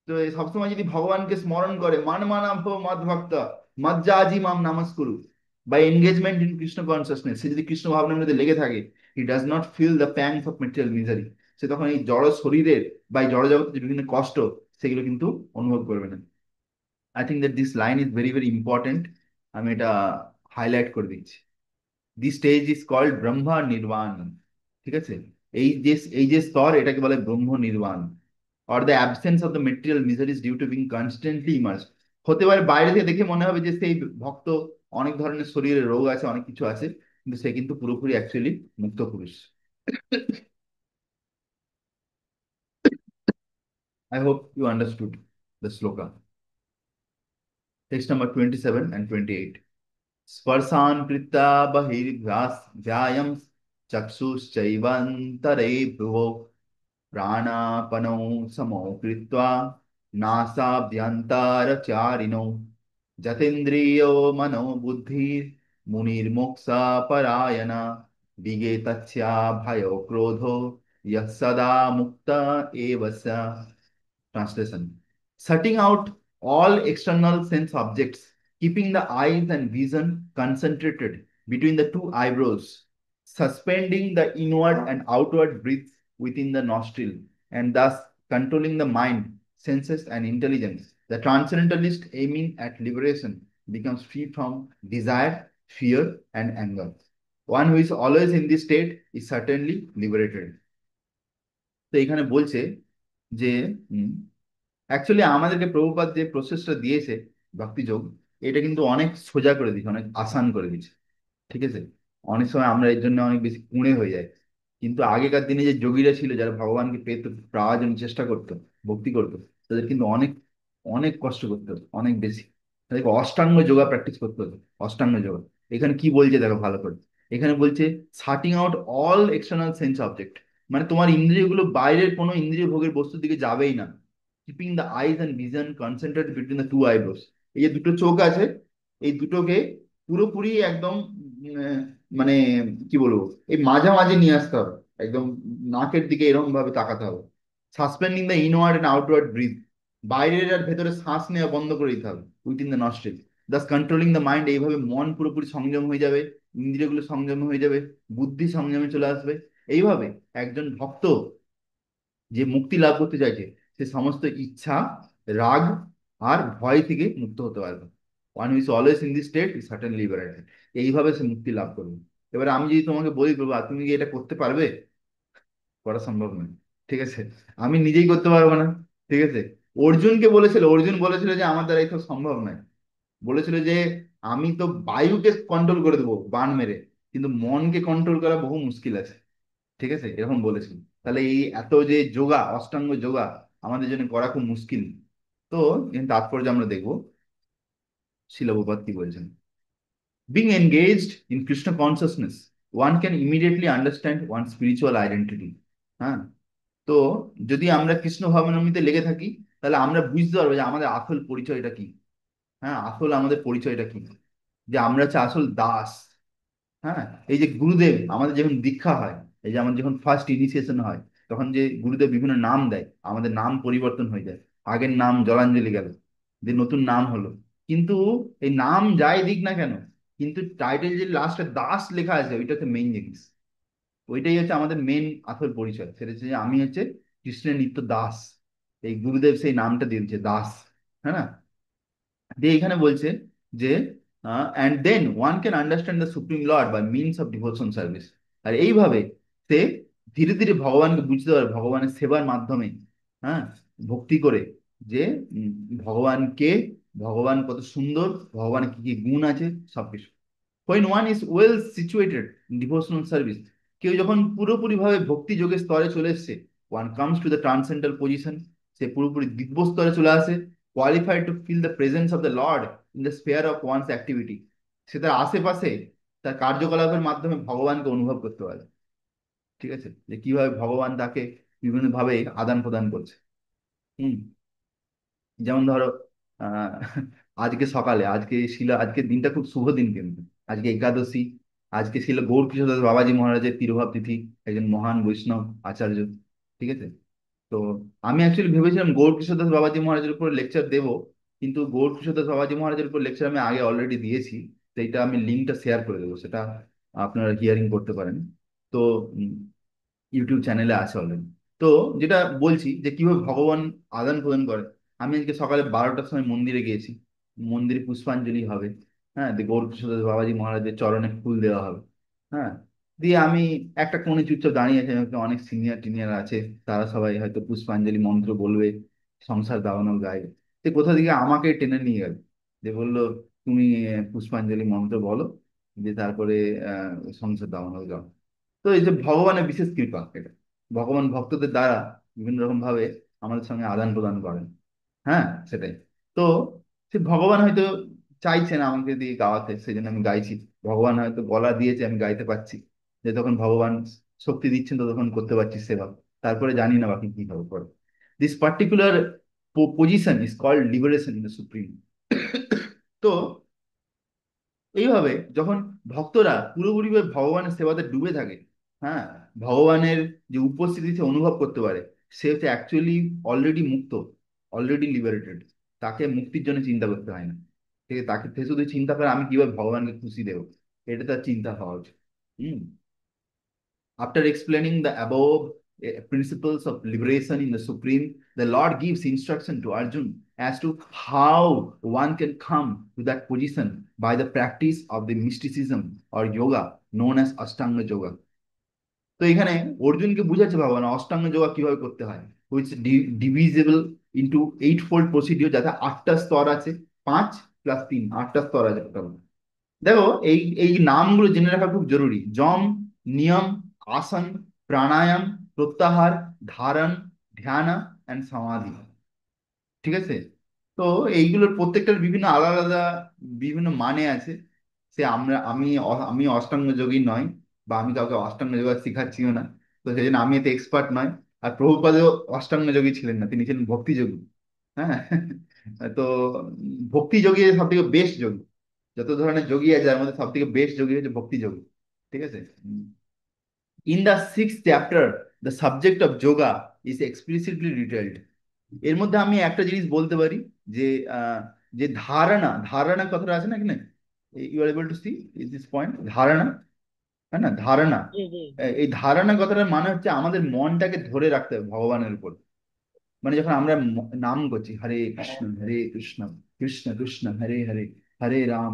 [SPEAKER 1] তো এই সবসময় যদি ভগবানকে স্মরণ করে, মান মানাভ মদ ভক্ত মজ্জা আজি মাম নামস্কুরু, বা এনগেজমেন্ট ইন কৃষ্ণ কনসিয়াসনেস, সে যদি কৃষ্ণ ভাবনার মধ্যে লেগে থাকে, he does not feel the pangs of material misery. সে তখন এই জড় শরীরের বা এই জড় জগতের যে বিভিন্ন কষ্ট সেগুলো কিন্তু অনুভব করবে না। I think that this line is very very important. আমি এটা হাইলাইট করে দিচ্ছি। The stage is called Brahma nirvana. ঠিক আছে, এই যে এই যে স্তর এটাকে বলে ব্রহ্ম নির্বাণ। Or the absence of the material miseries due to being constantly immerse. হতে পারে বাইরে থেকে দেখে মনে হবে যে সেই ভক্ত অনেক ধরনের শরীরে রোগ আছে, অনেক কিছু আছে, কিন্তু সে কিন্তু পুরোপুরি অ্যাকচুয়ালি মুক্ত পুরুষ। I hope you understood the sloka. Text number 27 and 28. Sparsan kritta bahirvyas vyayam chaksushchaivantare bhuvo pranapanau samo kritva nasabhyantaracharinau jatindriyo mano buddhi munirmoksa parayana vigetachya bhayo krodho yasada mukta evasya. Translation. Shutting out all external sense objects, keeping the eyes and vision concentrated between the two eyebrows, suspending the inward and outward breath within the nostril, and thus controlling the mind, senses, and intelligence. The transcendentalist aiming at liberation becomes free from desire, fear, and anger. One who is always in this state is certainly liberated. তো এখানে বলছে যে actually আমাদেরকে প্রভুপাদ যে প্রসেসটা দিয়েছে ভক্তিযোগ, এটা কিন্তু অনেক সোজা করে দিয়েছে, অনেক আসান করে দিয়েছে। ঠিক আছে, অনেক সময় আমরা এর জন্য অনেক বেশি কুঁড়ে হয়ে যাই। কিন্তু আগেকার দিনে যে যোগীরা ছিল, যারা ভগবানকে পেতে পাওয়ার জন্য চেষ্টা করতো, ভক্তি করতো, তাদের কিন্তু অনেক অনেক কষ্ট করতে হতো, অনেক বেশি। তাদেরকে অষ্টাঙ্গ যোগা প্র্যাকটিস করতে হতো, অষ্টাঙ্গ যোগা। এখানে কি বলছে দেখো ভালো করে। এখানে বলছে shirting out all external sense object, মানে তোমার ইন্দ্রিয়গুলো বাইরের কোনো ইন্দ্রিয় ভোগের বস্তুর দিকে যাবেই না। Keeping the eyes and vision concentrate between the two eyebrows. এই যে দুটো চোখ আছে, এই দুটোকে পুরোপুরি একদম উম, মানে কি বলবো, এই মাঝামাঝি নিয়ে আসতে হবে, একদম নাকের দিকে এরকম ভাবে তাকাতে হবে। Suspending the inward and outward breath, বাইরের আর ভেতরে শ্বাস নেওয়া বন্ধ করে দিতে হবে within the nostril. Thus controlling the mind, এইভাবে মন পুরোপুরি সংযম হয়ে যাবে, ইন্দ্রিয়গুলো সংযম হয়ে যাবে, বুদ্ধি সংযমে চলে আসবে। এইভাবে একজন ভক্ত যে মুক্তি লাভ করতে চাইছে, সে সমস্ত ইচ্ছা, রাগ আর ভয় থেকে মুক্ত হতে পারবে। One is always in this state is certainly liberated. এইভাবে সে মুক্তি লাভ করবে। এবার আমি যদি তোমাকে বলি বাবা তুমি কি এটা করতে পারবে, করা সম্ভব নয়। ঠিক আছে, আমি নিজেই করতে পারবো না। ঠিক আছে, অর্জুনকে বলেছিল, অর্জুন বলেছিল যে আমার দ্বারা এটা সম্ভব নয়। বলেছিল যে আমি তো বায়ুকে কন্ট্রোল করে দেবো বান মেরে, কিন্তু মনকে কন্ট্রোল করা বহু মুশকিল আছে। ঠিক আছে, এরকম বলেছিল। তাহলে এই এত যে যোগা, অষ্টাঙ্গ যোগা আমাদের জন্য করা খুব মুশকিল। তো এর তাৎপর্য আমরা দেখবো শিল প্রপাত কি বলছেন। Being engaged in Krishna consciousness, one can immediately understand one's spiritual identity. হ্যাঁ, তো যদি আমরা কৃষ্ণ ভাবনামৃতে লেগে থাকি, তাহলে আমরা বুঝতে পারবো যে আমাদের আসল পরিচয়টা কি। হ্যাঁ, আসল আমাদের পরিচয়টা কি, যে আমরা হচ্ছে আসল দাস। হ্যাঁ, এই যে গুরুদেব আমাদের যখন দীক্ষা হয়, এই যে আমাদের যখন ফার্স্ট ইনিশিয়েশন হয়, তখন যে গুরুদেব বিভিন্ন নাম দেয়, আমাদের নাম পরিবর্তন হয়ে যায়। আগের নাম জলাঞ্জলি গেল, যে নতুন নাম হলো। কিন্তু এই নাম যাই দিক না কেন, কিন্তু টাইটেল যে লাস্টে দাস লেখা আছে ওইটা হচ্ছে মেইন জিনিস। ওইটাই হচ্ছে আমাদের মেন আসল পরিচয়, সেটা হচ্ছে যে আমি হচ্ছে কৃষ্ণের নিত্য দাস। এই গুরুদেব সেই নামটা দিয়েছে দাস। হ্যাঁ না, দিয়ে এখানে বলছে যে and then one can understand the supreme lord by means of devotion service. আর এইভাবে সে ধীরে ধীরে ভগবানকে বুঝতে পারে ভগবানের সেবার মাধ্যমে। হ্যাঁ, ভক্তি করে যে উম, ভগবানকে, ভগবান কত সুন্দর, ভগবানের কি কি গুণ আছে সবকিছু। when one is well situated in devotional service, কেউ যখন পুরোপুরি ভাবে ভক্তি যোগের স্তরে চলে এসছে, one comes to the transcendental position, সে পুরোপুরি দিব্য স্তরে চলে আসে, qualified to feel the presence of the Lord in the sphere of one's activity। সে তার আশেপাশে তার কার্যকলাপের মাধ্যমে ভগবানকে অনুভব করতে পারে। ঠিক আছে, যে কিভাবে ভগবান তাকে বিভিন্ন ভাবে আদান প্রদান করছে। হুম, যেমন ধরো আহ আজকে সকালে, আজকে শিলা, আজকের দিনটা খুব শুভ দিন কিন্তু। আজকে একাদশী। আজকে ছিল গৌরকিশোরদাস বাবাজি মহারাজের তিরোভাব তিথি, একজন মহান বৈষ্ণব আচার্য। ঠিক আছে, তো আমি অ্যাকচুয়ালি ভেবেছিলাম গৌরকিশোরদাস বাবাজি মহারাজের উপর লেকচার দেবো, কিন্তু গৌরকিশোরদাস বাবাজি মহারাজের উপর লেকচার আমি আগে অলরেডি দিয়েছি। তো এটা আমি লিঙ্কটা শেয়ার করে দেবো, সেটা আপনারা হিয়ারিং করতে পারেন। তো তো ইউটিউব চ্যানেলে আছে অলরেডি। তো যেটা বলছি যে কিভাবে ভগবান আদান প্রদান করে, আমি আজকে সকালে 12টার সময় মন্দিরে গিয়েছি। মন্দিরে পুষ্পাঞ্জলি হবে, হ্যাঁ, দিয়ে গৌরকিশোর বাবাজি মহারাজের চরণে ফুল দেওয়া হবে। হ্যাঁ, দিয়ে আমি একটা কোণে চুপচাপ দাঁড়িয়ে আছি, আমাকে অনেক সিনিয়র টিনিয়র আছে, তারা সবাই হয়তো পুষ্পাঞ্জলি মন্ত্র বলবে, সংসার দাবানো গাইবে। তো কোথা থেকে আমাকে টেনে নিয়ে গেল, যে বললো তুমি পুষ্পাঞ্জলি মন্ত্র বলো, দিয়ে তারপরে সংসার দাবানো যাও। তো এই যে ভগবানের বিশেষ কৃপা এটা, ভগবান ভক্তদের দ্বারা বিভিন্ন রকম ভাবে আমাদের সঙ্গে আদান প্রদান করেন। হ্যাঁ, সেটাই। তো সে ভগবান হয়তো চাইছেন আমাকে দিয়ে গাওয়াতে, সেই জন্য আমি গাইছি। ভগবান হয়তো গলা দিয়েছে, আমি গাইতে পারছি, যে তখন ভগবান শক্তি দিচ্ছেন, তো তখন করতে পারছি সেবা। তারপরে জানি না বাকি কি হবে পরে। This particular position is called liberation in the supreme. তো এইভাবে যখন ভক্তরা পুরোপুরিভাবে ভগবানের সেবাতে ডুবে থাকে, হ্যাঁ, ভগবানের যে উপস্থিতি সে অনুভব করতে পারে, সে হচ্ছে অ্যাকচুয়ালি অলরেডি মুক্ত, অলরেডি লিবারেটেড। তাকে মুক্তির জন্য চিন্তা করতে হয় না। ঠিক আছে, তাকে সে শুধু চিন্তা করে আমি কিভাবে ভগবানকে খুশি দেবো, এটা তার চিন্তা হওয়া উচিত। হম। After explaining the above principles of liberation in the Supreme, the Lord gives instruction to Arjun as to how one can come to that position by the practice of the mysticism or yoga known as Ashtanga Yoga. তো এখানে অর্জুনকে বুঝাচ্ছে ভগবান অষ্টাঙ্গ যোগা কিভাবে করতে হয়, which divisible into 8 fold procedure, যাতে 8টা স্তর আছে। 5 + 3, 8টা স্তর আছে টোটাল। দেখো, এই এই নামগুলো জেনে রাখা খুব জরুরি: যম, নিয়ম, আসন, প্রাণায়াম, প্রত্যাহার, ধারণ, ধ্যান অ্যান্ড সমাধি। ঠিক আছে। তো এইগুলোর প্রত্যেকটার বিভিন্ন আলাদা আলাদা বিভিন্ন মানে আছে। সে আমি অষ্টাঙ্গ যোগী নয়, বা আমি কাউকে অষ্টাঙ্গ যোগ শিখাচ্ছিও না। তো সেই জন্য আমি এতে এক্সপার্ট নয়। আর প্রভুপাদও অষ্টাঙ্গ যোগী ছিলেন না, তিনি ছিলেন ভক্তি যোগী। হ্যাঁ। তো ভক্তি যোগী সব থেকে বেস্ট যোগী। যত ধরনের যোগী আছে যার মধ্যে সব থেকে বেস্ট যোগী হচ্ছে ভক্তি যোগী। ঠিক আছে। In the 6th chapter, the subject of yoga is explicitly detailed. এর মধ্যে আমি একটা জিনিস বলতে পারি, যে যে ধারণা, ধারণা কথাটা আছে না এখানে, you are able to see this point, ধারণা, হ্যাঁ না, ধারণা।
[SPEAKER 2] জি জি।
[SPEAKER 1] এই ধারণা কথাটার মানে হচ্ছে আমাদের মনটাকে ধরে রাখতে হবে ভগবানের উপর। মানে যখন আমরা নাম করছি হরে কৃষ্ণ কৃষ্ণ কৃষ্ণ হরে হরে, হরে রাম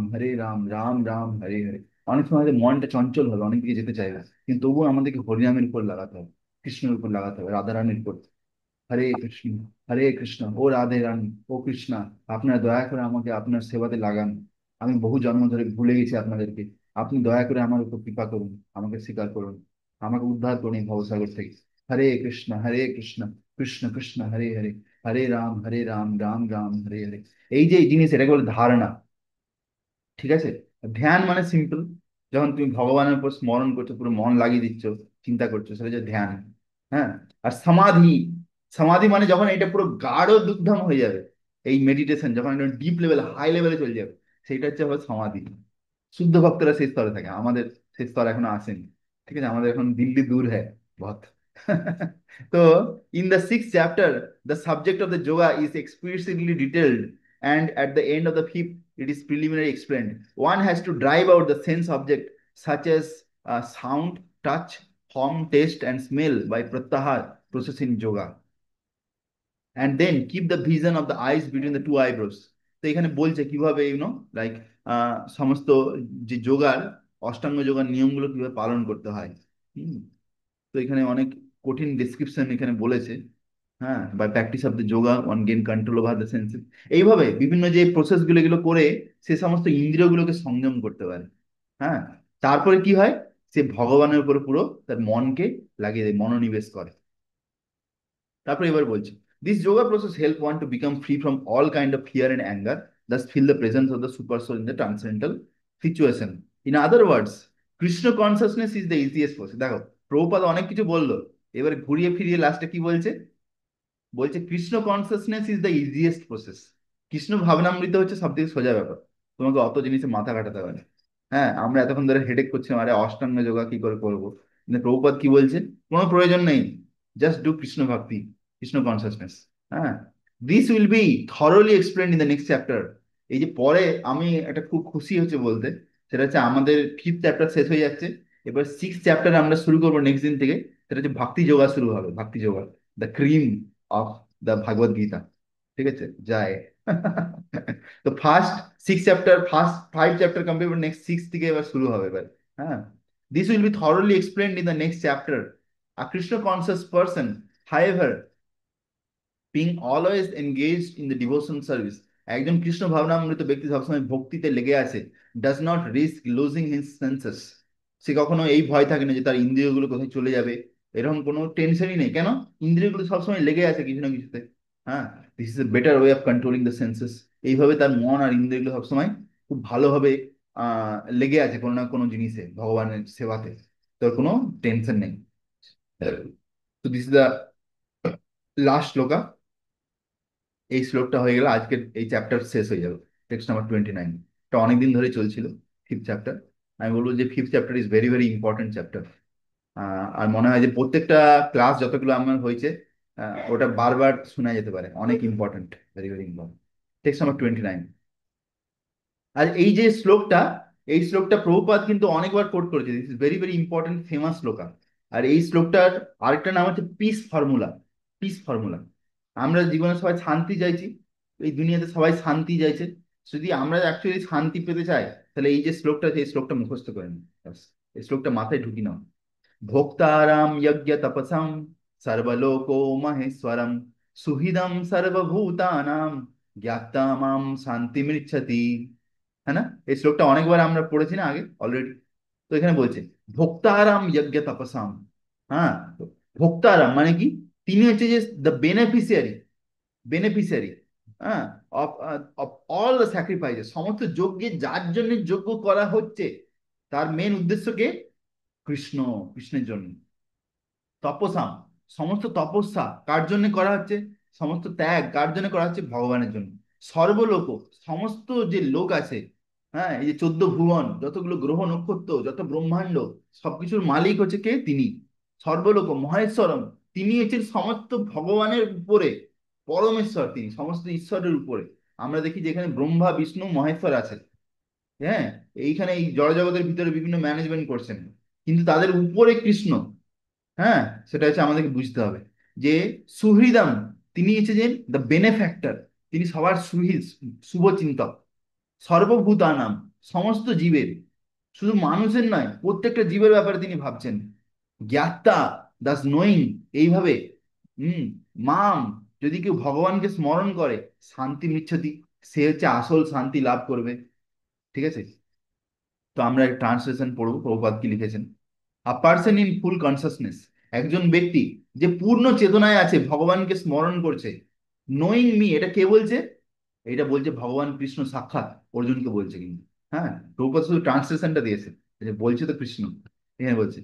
[SPEAKER 1] রাম রাম হরে হরে, অনেক সময় আমাদের মনটা চঞ্চল হবে, অনেক দিকে যেতে চাইবে, কিন্তু তবুও আমাদেরকে হরিনামের উপর লাগাতে হবে, কৃষ্ণের উপর লাগাতে হবে, রাধারানীর উপর। হরে কৃষ্ণ, হরে কৃষ্ণ, ও রাধে রানী, ও কৃষ্ণা, আপনার দয়া করে আমাকে আপনার সেবাতে লাগান। আমি বহু জন্ম ধরে ভুলে গেছি আপনাদেরকে। আপনি দয়া করে আমার উপর কৃপা করুন, আমাকে স্বীকার করুন, আমাকে উদ্ধার করুন এই ভবসাগর থেকে। হরে কৃষ্ণ কৃষ্ণ কৃষ্ণ হরে হরে, হরে রাম রাম রাম হরে হরে। এই যে এই জিনিস, এটাকে বলে ধারণা। ঠিক আছে। ধ্যান মানে সিম্পল, যখন তুমি ভগবানের উপর স্মরণ করছো, পুরো মন লাগিয়ে দিচ্ছ, চিন্তা করছো, সেটা হচ্ছে ধ্যান। হ্যাঁ। আর সমাধি, সমাধি মানে যখন এটা পুরো গাঢ় দুগ্ধম হয়ে যাবে, এই মেডিটেশন যখন একদম ডিপ লেভেল, হাই লেভেলে চলে যাবে, সেইটা হচ্ছে আবার সমাধি। শুদ্ধ ভক্তরা সেই স্তরে থাকে, আমাদের সেই স্তর এখনো আসেনি। ঠিক আছে, আমাদের এখন দিল্লি দূর হ্যাঁ বহুত। তো in the 6th chapter, the subject of the yoga is explicitly detailed, and at the end of the fifth, it is preliminary explained. One has to drive out the sense object such as sound, touch, form, taste, and smell by pratyahar process in yoga. And then keep the vision of the eyes between the two eyebrows. তো এখানে বলছে কিভাবে like সমস্ত যে যোগার, অষ্টাঙ্গ যোগার নিয়মগুলো কিভাবে পালন করতে হয়। হুম। তো এখানে অনেক কঠিন ডেসক্রিপশন এখানে বলেছে। হ্যাঁ, by practice of the yoga one gain control over the senses. এইভাবে বিভিন্ন যে প্রসেস গুলো এগুলো করে সে সমস্ত ইন্দ্রিয়গুলোকে সংযম করতে পারে। হ্যাঁ। তারপরে কি হয়, সে ভগবানের উপর পুরো তার মনকে লাগিয়ে দেয়, মনোনিবেশ করে। তারপরে এবার বলছি, this yoga process help one to become free from all kind of fear and anger, thus feel the presence of the super soul in the transcendental situation. In other words, Krishna consciousness is the easiest process. দেখো, প্রভুপাদ অনেক কিছু বললো, এবার ঘুরিয়ে ফিরিয়ে লাস্টে কি বলছে, বলছে Krishna consciousness is the easiest process. Krishna ভাবনামৃত হচ্ছে সব থেকে সোজা ব্যাপার, তোমাকে অত জিনিসে মাথা কাটাতে হবে না। হ্যাঁ, আমরা এতক্ষণ ধরে হেডেক করছিলাম, আরে অষ্টাঙ্গ যোগা কি করে করবো, কিন্তু প্রভুপাদ কি বলছে, কোনো প্রয়োজন নেই, জাস্ট ডু কৃষ্ণ ভক্তি, কৃষ্ণ কনসাসনেস। হ্যাঁ, this will be thoroughly explained in the next chapter. এই যে পরে, আমি একটা খুব খুশি হচ্ছে বলতে, সেটা হচ্ছে আমাদের 5th চ্যাপ্টার শেষ হয়ে যাচ্ছে, এবার সিক্স চ্যাপ্টার আমরা শুরু করবো নেক্সট দিন থেকে। সেটা হচ্ছে ভক্তি যোগা শুরু হবে, bhakti yoga, the cream of the Bhagavad Gita. ঠিক আছে, যায়। তো first six chapter, first five chapter complete, next six থেকে এবার শুরু হবে এবার। হ্যাঁ, this will be thoroughly explained in the next chapter. A Krishna conscious person, however, being always engaged in the devotion service, একজন কৃষ্ণ ভাবনামৃত ব্যক্তি সবসময় ভক্তিতে লেগে আছে, does not risk losing his senses. সে কখনো এই ভয় থাকে না যে তার ইন্দ্রিয়গুলো কোথায় চলে যাবে, এরকম কোনো টেনশনই নেই। কেন? ইন্দ্রিয়গুলো সবসময় লেগে আছে কিছু না কিছুতে। হ্যাঁ, this is a better way of controlling the senses. এইভাবে তার মন আর ইন্দ্রিয়গুলো সবসময় খুব ভালোভাবে লেগে আছে কোনো না কোনো জিনিসে, ভগবানের সেবাতে। তোর কোনো টেনশন নেই। তো দিস ইজ দ্য লাস্ট শ্লোকা। এই শ্লোকটা হয়ে গেলে আজকের এই চ্যাপ্টার শেষ হয়ে যাবে। টেক্সট নাম্বার 29, এটা অনেকদিন ধরে চলছিল, ফিফথ চ্যাপ্টার। আমি বলবো যে fifth chapter is very very important chapter. আর মনে হয় যে প্রত্যেকটা ক্লাস যতগুলো আমার হয়েছে, ওটা বারবার শোনা যেতে পারে, অনেক important, very very important. Text number 29। আর এই যে শ্লোকটা, এই শ্লোকটা প্রভুপাদ কিন্তু অনেকবার কোট করেছে, this is very very important famous shloka. আর এই শ্লোকটার আরেকটা নাম হচ্ছে পিস ফর্মুলা। Piece formula. আমরা জীবনে সবাই শান্তি চাইছি, এই দুনিয়াতে সবাই শান্তি চাইছে। যদি আমরা অ্যাকচুয়ালি শান্তি পেতে চাই, তাহলে এই যে শ্লোকটা আছে, এই শ্লোকটা মুখস্থ করে নিই। ব্যাস, এই শ্লোকটা মাথায় ঢুকি নাও। ভোক্তারাম যজ্ঞ তপসাম সর্বলোকো মহেশ্বরম সুহৃদম সর্বভূতানাম জ্ঞাতা মাম শান্তিমৃচ্ছতি। है ना? এই শ্লোকটা অনেকবার আমরা পড়েছি না আগে অলরেডি। তো এখানে বলছে ভোক্তারাম যজ্ঞ তপসাম। হ্যাঁ, তো ভোক্তারাম মানে কি? তিনি হচ্ছে যে দ্য বেনিফিশিয়ারি, বেনিফিশিয়ারি, হ্যাঁ, of of all the sacrifices, সমস্ত যজ্ঞে যার জন্য যজ্ঞ করা হচ্ছে, তার মেন উদ্দেশ্য কে? কৃষ্ণ, কৃষ্ণের জন্য। তপসাম, সমস্ত তপস্যা কার জন্য করা হচ্ছে? সমস্ত ত্যাগ কার জন্য করা হচ্ছে? ভগবানের জন্য। সর্বলোক, সমস্ত যে লোক আছে, হ্যাঁ, এই যে 14 ভুবন, যতগুলো গ্রহ নক্ষত্র, যত ব্রহ্মাণ্ড, সবকিছুর মালিক হচ্ছে কে? তিনি। সর্বলোক মহেশ্বরম, তিনি হচ্ছেন সমস্ত ভগবানের উপরে, পরমেশ্বর, তিনি সমস্ত ঈশ্বরের উপরে। আমরা দেখি যে এখানে ব্রহ্মা বিষ্ণু মহেশ্বর আছে। হ্যাঁ, এইখানে এই জড়জগতের ভিতরে বিভিন্ন ম্যানেজমেন্ট করছেন, কিন্তু তাদের উপরে কৃষ্ণ। হ্যাঁ, সেটা হচ্ছে আমাদেরকে বুঝতে হবে যে সুহৃদম, তিনি হচ্ছে যে দ্য বেনেফ্যাক্টর, তিনি সবার সুহৃদ, শুভচিন্তক। সর্বভূতানাম, সমস্ত জীবের, শুধু মানুষের নয়, প্রত্যেকটা জীবের ব্যাপারে তিনি ভাবছেন। জ্ঞাতা, দাস নোয়িং, এইভাবে। হম, মাম, যদি কেউ ভগবানকে স্মরণ করে, শান্তি মিচ্ছতি, সে হচ্ছে আসল শান্তি লাভ করবে। ঠিক আছে, তো আমরা ট্রান্সলেশন পড়বো, প্রভুপাদ কি লিখেছেন। A person in full consciousness, একজন ব্যক্তি যে পূর্ণ চেতনায় আছে, ভগবানকে স্মরণ করছে। নোয়িং মি, এটা কে বলছে? এটা বলছে ভগবান কৃষ্ণ সাক্ষাৎ অর্জুনকে বলছে কিন্তু। হ্যাঁ, প্রভুপাদ শুধু ট্রান্সলেশনটা দিয়েছে, যে বলছে তো কৃষ্ণ। এখানে বলছে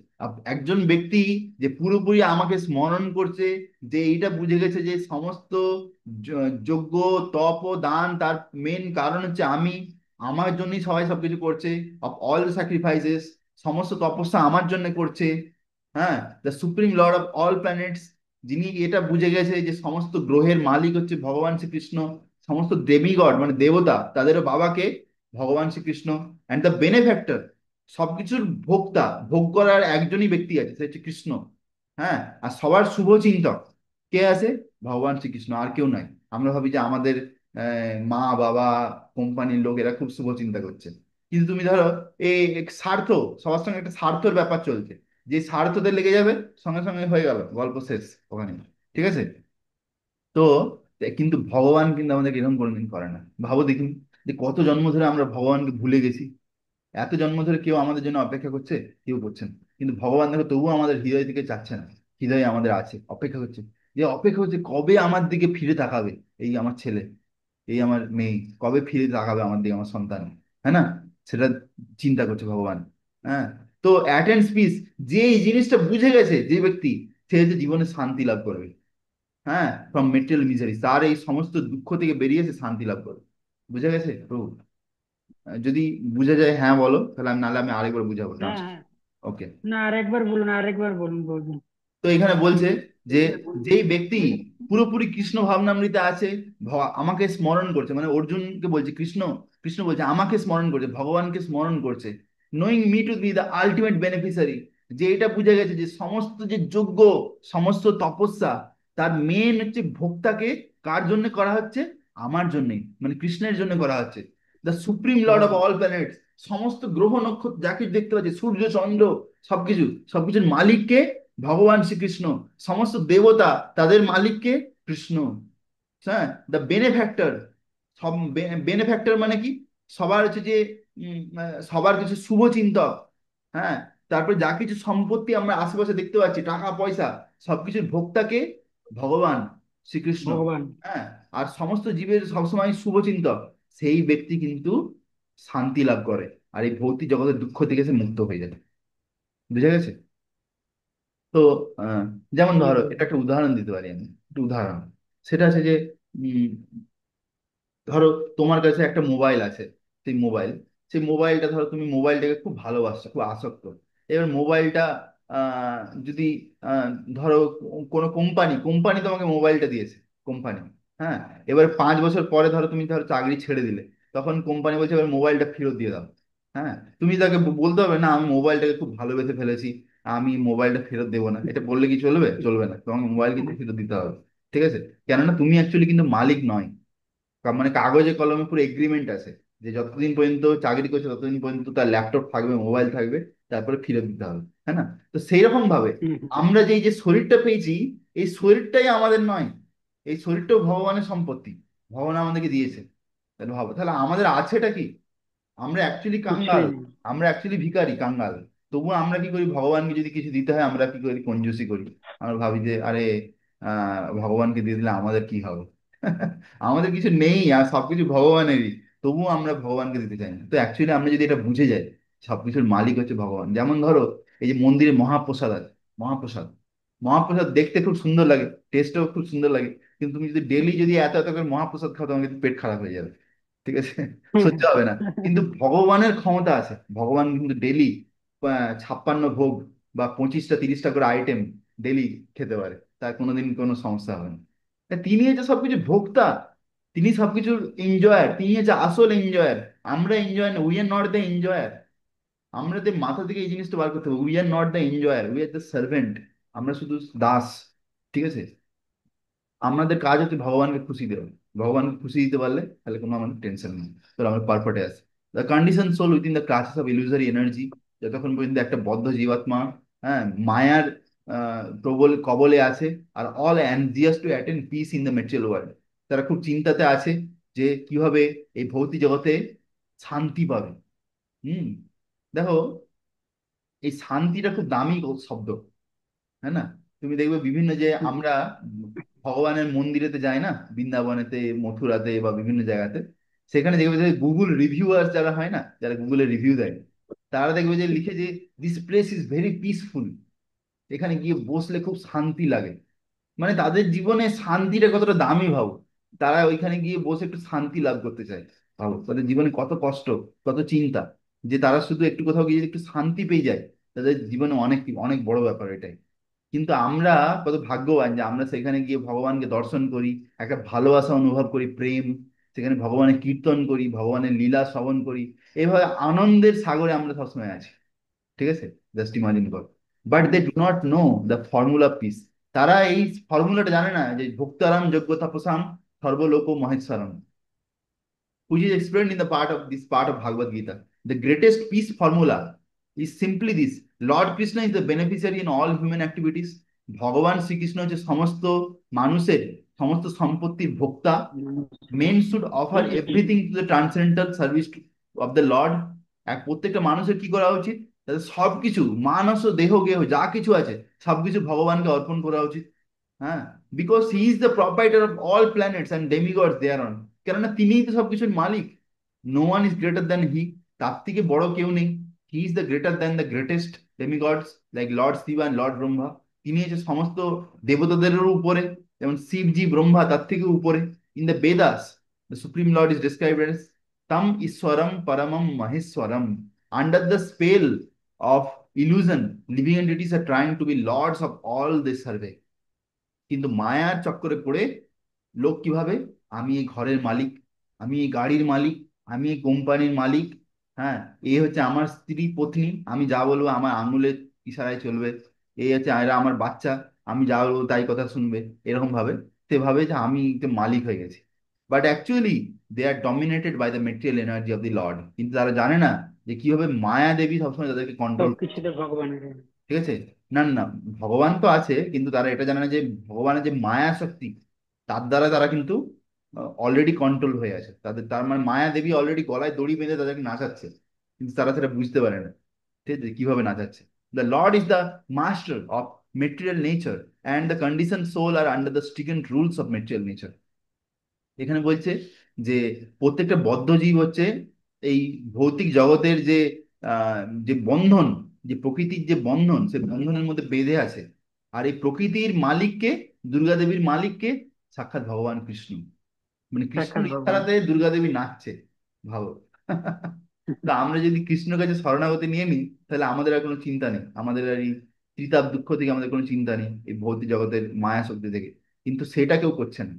[SPEAKER 1] একজন ব্যক্তি যে পুরোপুরি আমাকে স্মরণ করছে, যে এইটা বুঝে গেছে যে সমস্ত যজ্ঞ, তপ ও দান তার মেন কারণ হচ্ছে আমি, আমার জন্যই সবাই সবকিছু করছে। অফ অল স্যাক্রিফাইসেস, সমস্ত তপস্যা আমার জন্য করছে। হ্যাঁ, the supreme Lord of all planets, যিনি এটা বুঝে গেছে যে সমস্ত গ্রহের মালিক হচ্ছে ভগবান শ্রীকৃষ্ণ। সমস্ত দেবীগণ মানে দেবতা, তাদেরও বাবাকে ভগবান শ্রীকৃষ্ণ। অ্যান্ড দ্য বেনেফ্যাক্টর, সবকিছুর ভোক্তা, ভোগ করার একজনই ব্যক্তি আছে, সে হচ্ছে কৃষ্ণ। হ্যাঁ, আর সবার শুভ চিন্তক কে আছে? ভগবান শ্রীকৃষ্ণ, আর কেউ নাই। আমরা ভাবি যে আমাদের মা বাবা, কোম্পানির লোক, এরা খুব শুভ চিন্তা করছে। কিন্তু তুমি ধরো এই এক স্বার্থ, সবার সঙ্গে একটা স্বার্থের ব্যাপার চলছে, যে স্বার্থতে লেগে যাবে, সঙ্গে সঙ্গে হয়ে গেল, গল্প শেষ ওখানে। ঠিক আছে, তো কিন্তু ভগবান কিন্তু আমাদেরকে এরকম কোনোদিন করে না। ভাবো দেখি যে কত জন্ম ধরে আমরা ভগবানকে ভুলে গেছি। এত জন্ম ধরে কেউ আমাদের জন্য অপেক্ষা করছে? কেউ করছে না। কিন্তু ভগবান দেখো তবুও আমাদের হৃদয় থেকে চাচ্ছে না, হৃদয়ে আমাদের আছে, অপেক্ষা করছে। যে অপেক্ষা হচ্ছে কবে আমার দিকে ফিরে তাকাবে এই আমার ছেলে, এই আমার মেয়ে, কবে ফিরে তাকাবে আমার দিকে আমার সন্তান। হ্যাঁ না? সেটা চিন্তা করছে ভগবান। হ্যাঁ, তো অ্যাটেন্ড পিস, যে এই জিনিসটা বুঝে গেছে যে ব্যক্তি, সে হচ্ছে জীবনে শান্তি লাভ করবে। হ্যাঁ, ফ্রম মেটেরিয়াল মিজারি, তার এই সমস্ত দুঃখ থেকে বেরিয়ে এসে শান্তি লাভ করবে। বুঝে গেছে প্রভু? যদি বুঝে যায় হ্যাঁ বলো, তাহলে আমি, নাহলে আমি আরেকবার বুঝাবো
[SPEAKER 2] হ্যাঁ
[SPEAKER 1] ট্রান্স।
[SPEAKER 2] হ্যাঁ।
[SPEAKER 1] ওকে।
[SPEAKER 2] না, আরেকবার বলুন, আরেকবার বলুন, বলুন।
[SPEAKER 1] তো এখানে বলছে যে যেই ব্যক্তি পুরোপুরি কৃষ্ণ ভাবনামৃতে আছে, আমাকে স্মরণ করছে, মানে অর্জুনকে বলছে কৃষ্ণ, কৃষ্ণ বলছে আমাকে স্মরণ করছে, ভগবানকে স্মরণ করছে। Knowing me two B the ultimate beneficiary, যে এটা বুঝে গেছে যে সমস্ত যে যজ্ঞ, সমস্ত তপস্যা, তার মেন হচ্ছে ভোক্তাকে কার জন্য করা হচ্ছে? আমার জন্যই, মানে কৃষ্ণের জন্য করা হচ্ছে। দ্য সুপ্রিম লর্ড অফ
[SPEAKER 2] ভগবান।
[SPEAKER 1] অল প্ল্যানেটস, সমস্ত গ্রহ নক্ষত্র যা কিছু দেখতে পাচ্ছি, সূর্য চন্দ্র, সবকিছু, সবকিছুর মালিককে? ভগবান শ্রীকৃষ্ণ। সমস্ত দেবতা, তাদের মালিককে? কৃষ্ণ। হ্যাঁ, দ্য বেনেফ্যাক্টর, সব বেনেফ্যাক্টর মানে কি? সবার হচ্ছে যে সবার কিছু শুভ চিন্তক। হ্যাঁ, তারপর যা কিছু সম্পত্তি আমরা আশেপাশে দেখতে পাচ্ছি, টাকা পয়সা, সবকিছুর ভোক্তাকে? ভগবান শ্রীকৃষ্ণ।
[SPEAKER 2] ভগবান।
[SPEAKER 1] হ্যাঁ, আর সমস্ত জীবের সবসময় শুভচিন্তক, সেই ব্যক্তি কিন্তু শান্তি লাভ করে, আর এই ভৌতিক জগতের দুঃখ থেকে সে মুক্ত হয়ে যায়। বুঝা গেছে? তো আহ, যেমন
[SPEAKER 2] হুম
[SPEAKER 1] ধরো,
[SPEAKER 2] হুম
[SPEAKER 1] এটা একটা উদাহরণ দিতে পারি আমি, একটা উদাহরণ। সেটা আছে যে ধরো তোমার কাছে একটা মোবাইল আছে, সেই মোবাইল, সেই মোবাইলটা ধরো তুমি মোবাইলটাকে খুব ভালোবাসছো, খুব আসক্ত। এবার মোবাইলটা আহ, যদি আহ, ধরো কোনো কোম্পানি কোম্পানি তোমাকে মোবাইলটা দিয়েছে, কোম্পানি। হ্যাঁ, এবার 5 বছর পরে ধরো তুমি ধরো চাকরি ছেড়ে দিলে, তখন কোম্পানি বলছে এবার মোবাইলটা ফেরত দিয়ে দাও। হ্যাঁ, তুমি তাকে বলতে হবে না, আমি মোবাইলটাকে খুব ভালোবেসে ফেলেছি, আমি মোবাইলটা ফেরত দেবো না, এটা বললে কি চলবে? চলবে না, তোমাকে মোবাইল কিন্তু ফেরত দিতে হবে। ঠিক আছে? কেননা তুমি অ্যাকচুয়ালি কিন্তু মালিক নয়। মানে কাগজে কলমে পুরো এগ্রিমেন্ট আছে যে যতদিন পর্যন্ত চাকরি করছে ততদিন পর্যন্ত তার ল্যাপটপ থাকবে, মোবাইল থাকবে, তারপরে ফিরে দিতে হবে। হ্যাঁ না? তো সেই রকম ভাবে
[SPEAKER 2] হুম হুম।
[SPEAKER 1] আমরা যে এই যে শরীরটা পেয়েছি, এই শরীরটাই আমাদের নয়, এই শরীরটাও ভগবানের সম্পত্তি, ভগবান আমাদেরকে দিয়েছে। তাহলে ভাবো, তাহলে আমাদের আছেটা কি? আমরা অ্যাকচুয়ালি কাঙ্গাল,
[SPEAKER 2] কিছুই নেই।
[SPEAKER 1] আমরা অ্যাকচুয়ালি ভিখারি, কাঙ্গাল। তবুও আমরা কি করি? ভগবানকে যদি কিছু দিতে হয়, আমরা কি করি? কঞ্জুসি করি। আমরা ভাবি যে আরে ভগবানকে দিয়ে দিলে আমাদের কি হবে? আমাদের কিছু নেই, আর সবকিছু ভগবানেরই, তবুও আমরা ভগবানকে দিতে চাই না। তো অ্যাকচুয়ালি আমরা যদি এটা বুঝে যাই, সবকিছুর মালিক হচ্ছে ভগবান। যেমন ধরো, এই যে মন্দিরে মহাপ্রসাদ আছে, মহাপ্রসাদ, মহাপ্রসাদ দেখতে খুব সুন্দর লাগে, টেস্টও খুব সুন্দর লাগে, কিন্তু তুমি যদি ডেলি যদি এত এত করে মহাপ্রসাদ খাও, তোমার কিন্তু পেট খারাপ হয়ে যাবে। ঠিক আছে?
[SPEAKER 2] হুম
[SPEAKER 1] সহ্য হবে না। কিন্তু ভগবানের ক্ষমতা আছে, ভগবান কিন্তু ডেলি 56 ভোগ বা 25টা 30টা করে আইটেম ডেলি খেতে পারে, তার কোনোদিন কোনো সমস্যা হবে না। তা তিনি হচ্ছে সবকিছু ভোক্তা, তিনি সবকিছুর এনজয়ার, তিনি হচ্ছে আসল এনজয়ার। আমরা এনজয় না, we are not the enjoyer. আমরা যে মাথা থেকে এই জিনিসটা বার করতে হবে, we are not the enjoyer, we are the servant. আমরা শুধু দাস। ঠিক আছে? আমাদের কাজ হচ্ছে ভগবানকে খুশি দেওয়া। ভগবানকে খুশি দিতে পারলে তাহলে কোনো আমাদের টেনশন নেই, তাহলে আমরা পারফেক্টে আছি। The condition soul within the classes of illusory energy, যতক্ষণ পর্যন্ত একটা বদ্ধ জীবাত্মা, হ্যাঁ, মায়ার প্রবল কবলে আছে, are all anxious to attend peace in the material world, তারা খুব চিন্তাতে আছে যে কিভাবে এই ভৌতিক জগতে শান্তি পাবে। হুম, দেখো, এই শান্তিটা খুব দামি শব্দ। হ্যাঁ না? তুমি দেখবে বিভিন্ন যে
[SPEAKER 2] হুম
[SPEAKER 1] আমরা ভগবানের মন্দিরেতে যাই না, বৃন্দাবনেতে, মথুরাতে বা বিভিন্ন জায়গাতে, সেখানে দেখবে যে গুগল রিভিউয়ার যারা হয় না, যারা গুগলে রিভিউ দেয়, তারা দেখবে যে লিখে যে this place is very peaceful, এখানে গিয়ে বসলে খুব শান্তি লাগে। মানে তাদের জীবনে শান্তিটা কতটা দামি, ভাবো। তারা ওইখানে গিয়ে বসে একটু শান্তি লাভ করতে চায়। ভাবো তাদের জীবনে কত কষ্ট, কত চিন্তা, যে তারা শুধু একটু কোথাও গিয়ে যদি একটু শান্তি পেয়ে যায়, তাদের জীবনে অনেক অনেক বড় ব্যাপার এটাই। কিন্তু আমরা কত ভাগ্যবান যে আমরা সেখানে গিয়ে ভগবানকে দর্শন করি, একটা ভালোবাসা অনুভব করি, প্রেম, সেখানে ভগবানের কীর্তন করি, ভগবানের লীলা শ্রবণ করি, এইভাবে আনন্দের সাগরে আমরা সবসময় আছি। ঠিক আছে? জাস্ট ইমাজিন কর। But they
[SPEAKER 2] hmm.
[SPEAKER 1] Do not know the formula peace. তারা এই ফর্মুলাটা জানে না যে ভোক্তারাম যোগ্য তাপসাম সর্বলোক মহেশ্বরম, which is explained in the part of this part of Bhagavad Gita. The greatest peace formula is simply this: Lord Krishna is the beneficiary in all human activities. ভগবান শ্রীকৃষ্ণ হচ্ছে সমস্ত মানুষের সমস্ত সম্পত্তির ভোক্তা। Men should offer everything to the transcendental service of the Lord. এক প্রত্যেকটা মানুষের কি করা উচিত? তাদের সবকিছু, মানস ও দেহ গেহ যা কিছু আছে, সবকিছু ভগবানকে অর্পণ করা উচিত। হ্যাঁ, because he is the proprietor of all planets and demigods there on. কেননা তিনিই তো সবকিছুর মালিক। No one is greater than he, তার থেকে বড় কেউ নেই। He is the greater than the greatest demigods like lord Shiva and lord Brahma. তিনি হচ্ছে সমস্ত দেবতাদেরও উপরে, যেমন শিবজি ব্রহ্মা তার থেকে উপরে। In the Vedas the supreme lord is described as tam iswaram paramam maheswaram. Under the spell of illusion, living entities are trying to be lords of all this survey. কিন্তু মায়ার চক্করে পড়ে লোক কিভাবে? আমি এই ঘরের মালিক, আমি এই গাড়ির মালিক, আমি এই কোম্পানির মালিক, হ্যাঁ, এ হচ্ছে আমার স্ত্রী পত্নী, আমি যা বলবো আমার আঙুলের ইশারায় চলবে। এই হচ্ছে এরা আমার বাচ্চা, আমি যা বলবো তাই কথা শুনবে। এরকম ভাবে সে ভাবে যে আমি একটা মালিক হয়ে গেছি। But actually they are dominated by the material energy of the Lord. কিন্তু তারা জানে না যে কিভাবে মায়া দেবী সবসময় তাদেরকে কন্ট্রোল।
[SPEAKER 2] সবকিছুতে ভগবানের।
[SPEAKER 1] ঠিক আছে, না না, ভগবান তো আছে, কিন্তু তারা এটা জানে না যে ভগবানের যে মায়া শক্তি, তার দ্বারা তারা কিন্তু অলরেডি কন্ট্রোল হয়ে আছে তাদের। তার মানে মায়া দেবী অলরেডি গলায় দড়ি বেঁধে তাদেরকে নাচাচ্ছে, কিন্তু তারা সেটা বুঝতে পারে না। ঠিক আছে, কিভাবে নাচাচ্ছে। The Lord is the master of material nature and the condition soul are under the stricken rules of material nature. এখানে বলছে যে প্রত্যেকটা বদ্ধ জীব হচ্ছে এই ভৌতিক জগতের যে যে বন্ধন, যে প্রকৃতির যে বন্ধন, সে বন্ধনের মধ্যে বেঁধে আছে। আর এই প্রকৃতির মালিককে, দুর্গা দেবীর মালিককে, সাক্ষাৎ ভগবান কৃষ্ণ। মানে
[SPEAKER 2] সাক্ষাৎ
[SPEAKER 1] কৃষ্ণর
[SPEAKER 2] ভগবান।
[SPEAKER 1] ইশারাতে দুর্গা দেবী নাচছে, ভাবো। তো আমরা যদি কৃষ্ণর কাছে শরণাগতি নিয়ে নিই, তাহলে আমাদের আর কোনো চিন্তা নেই, আমাদের আর এই ত্রিতাপ দুঃখ থেকে আমাদের কোনো চিন্তা নেই, এই ভৌতিক জগতের মায়া শক্তি থেকে। কিন্তু সেটা কেউ করছে না।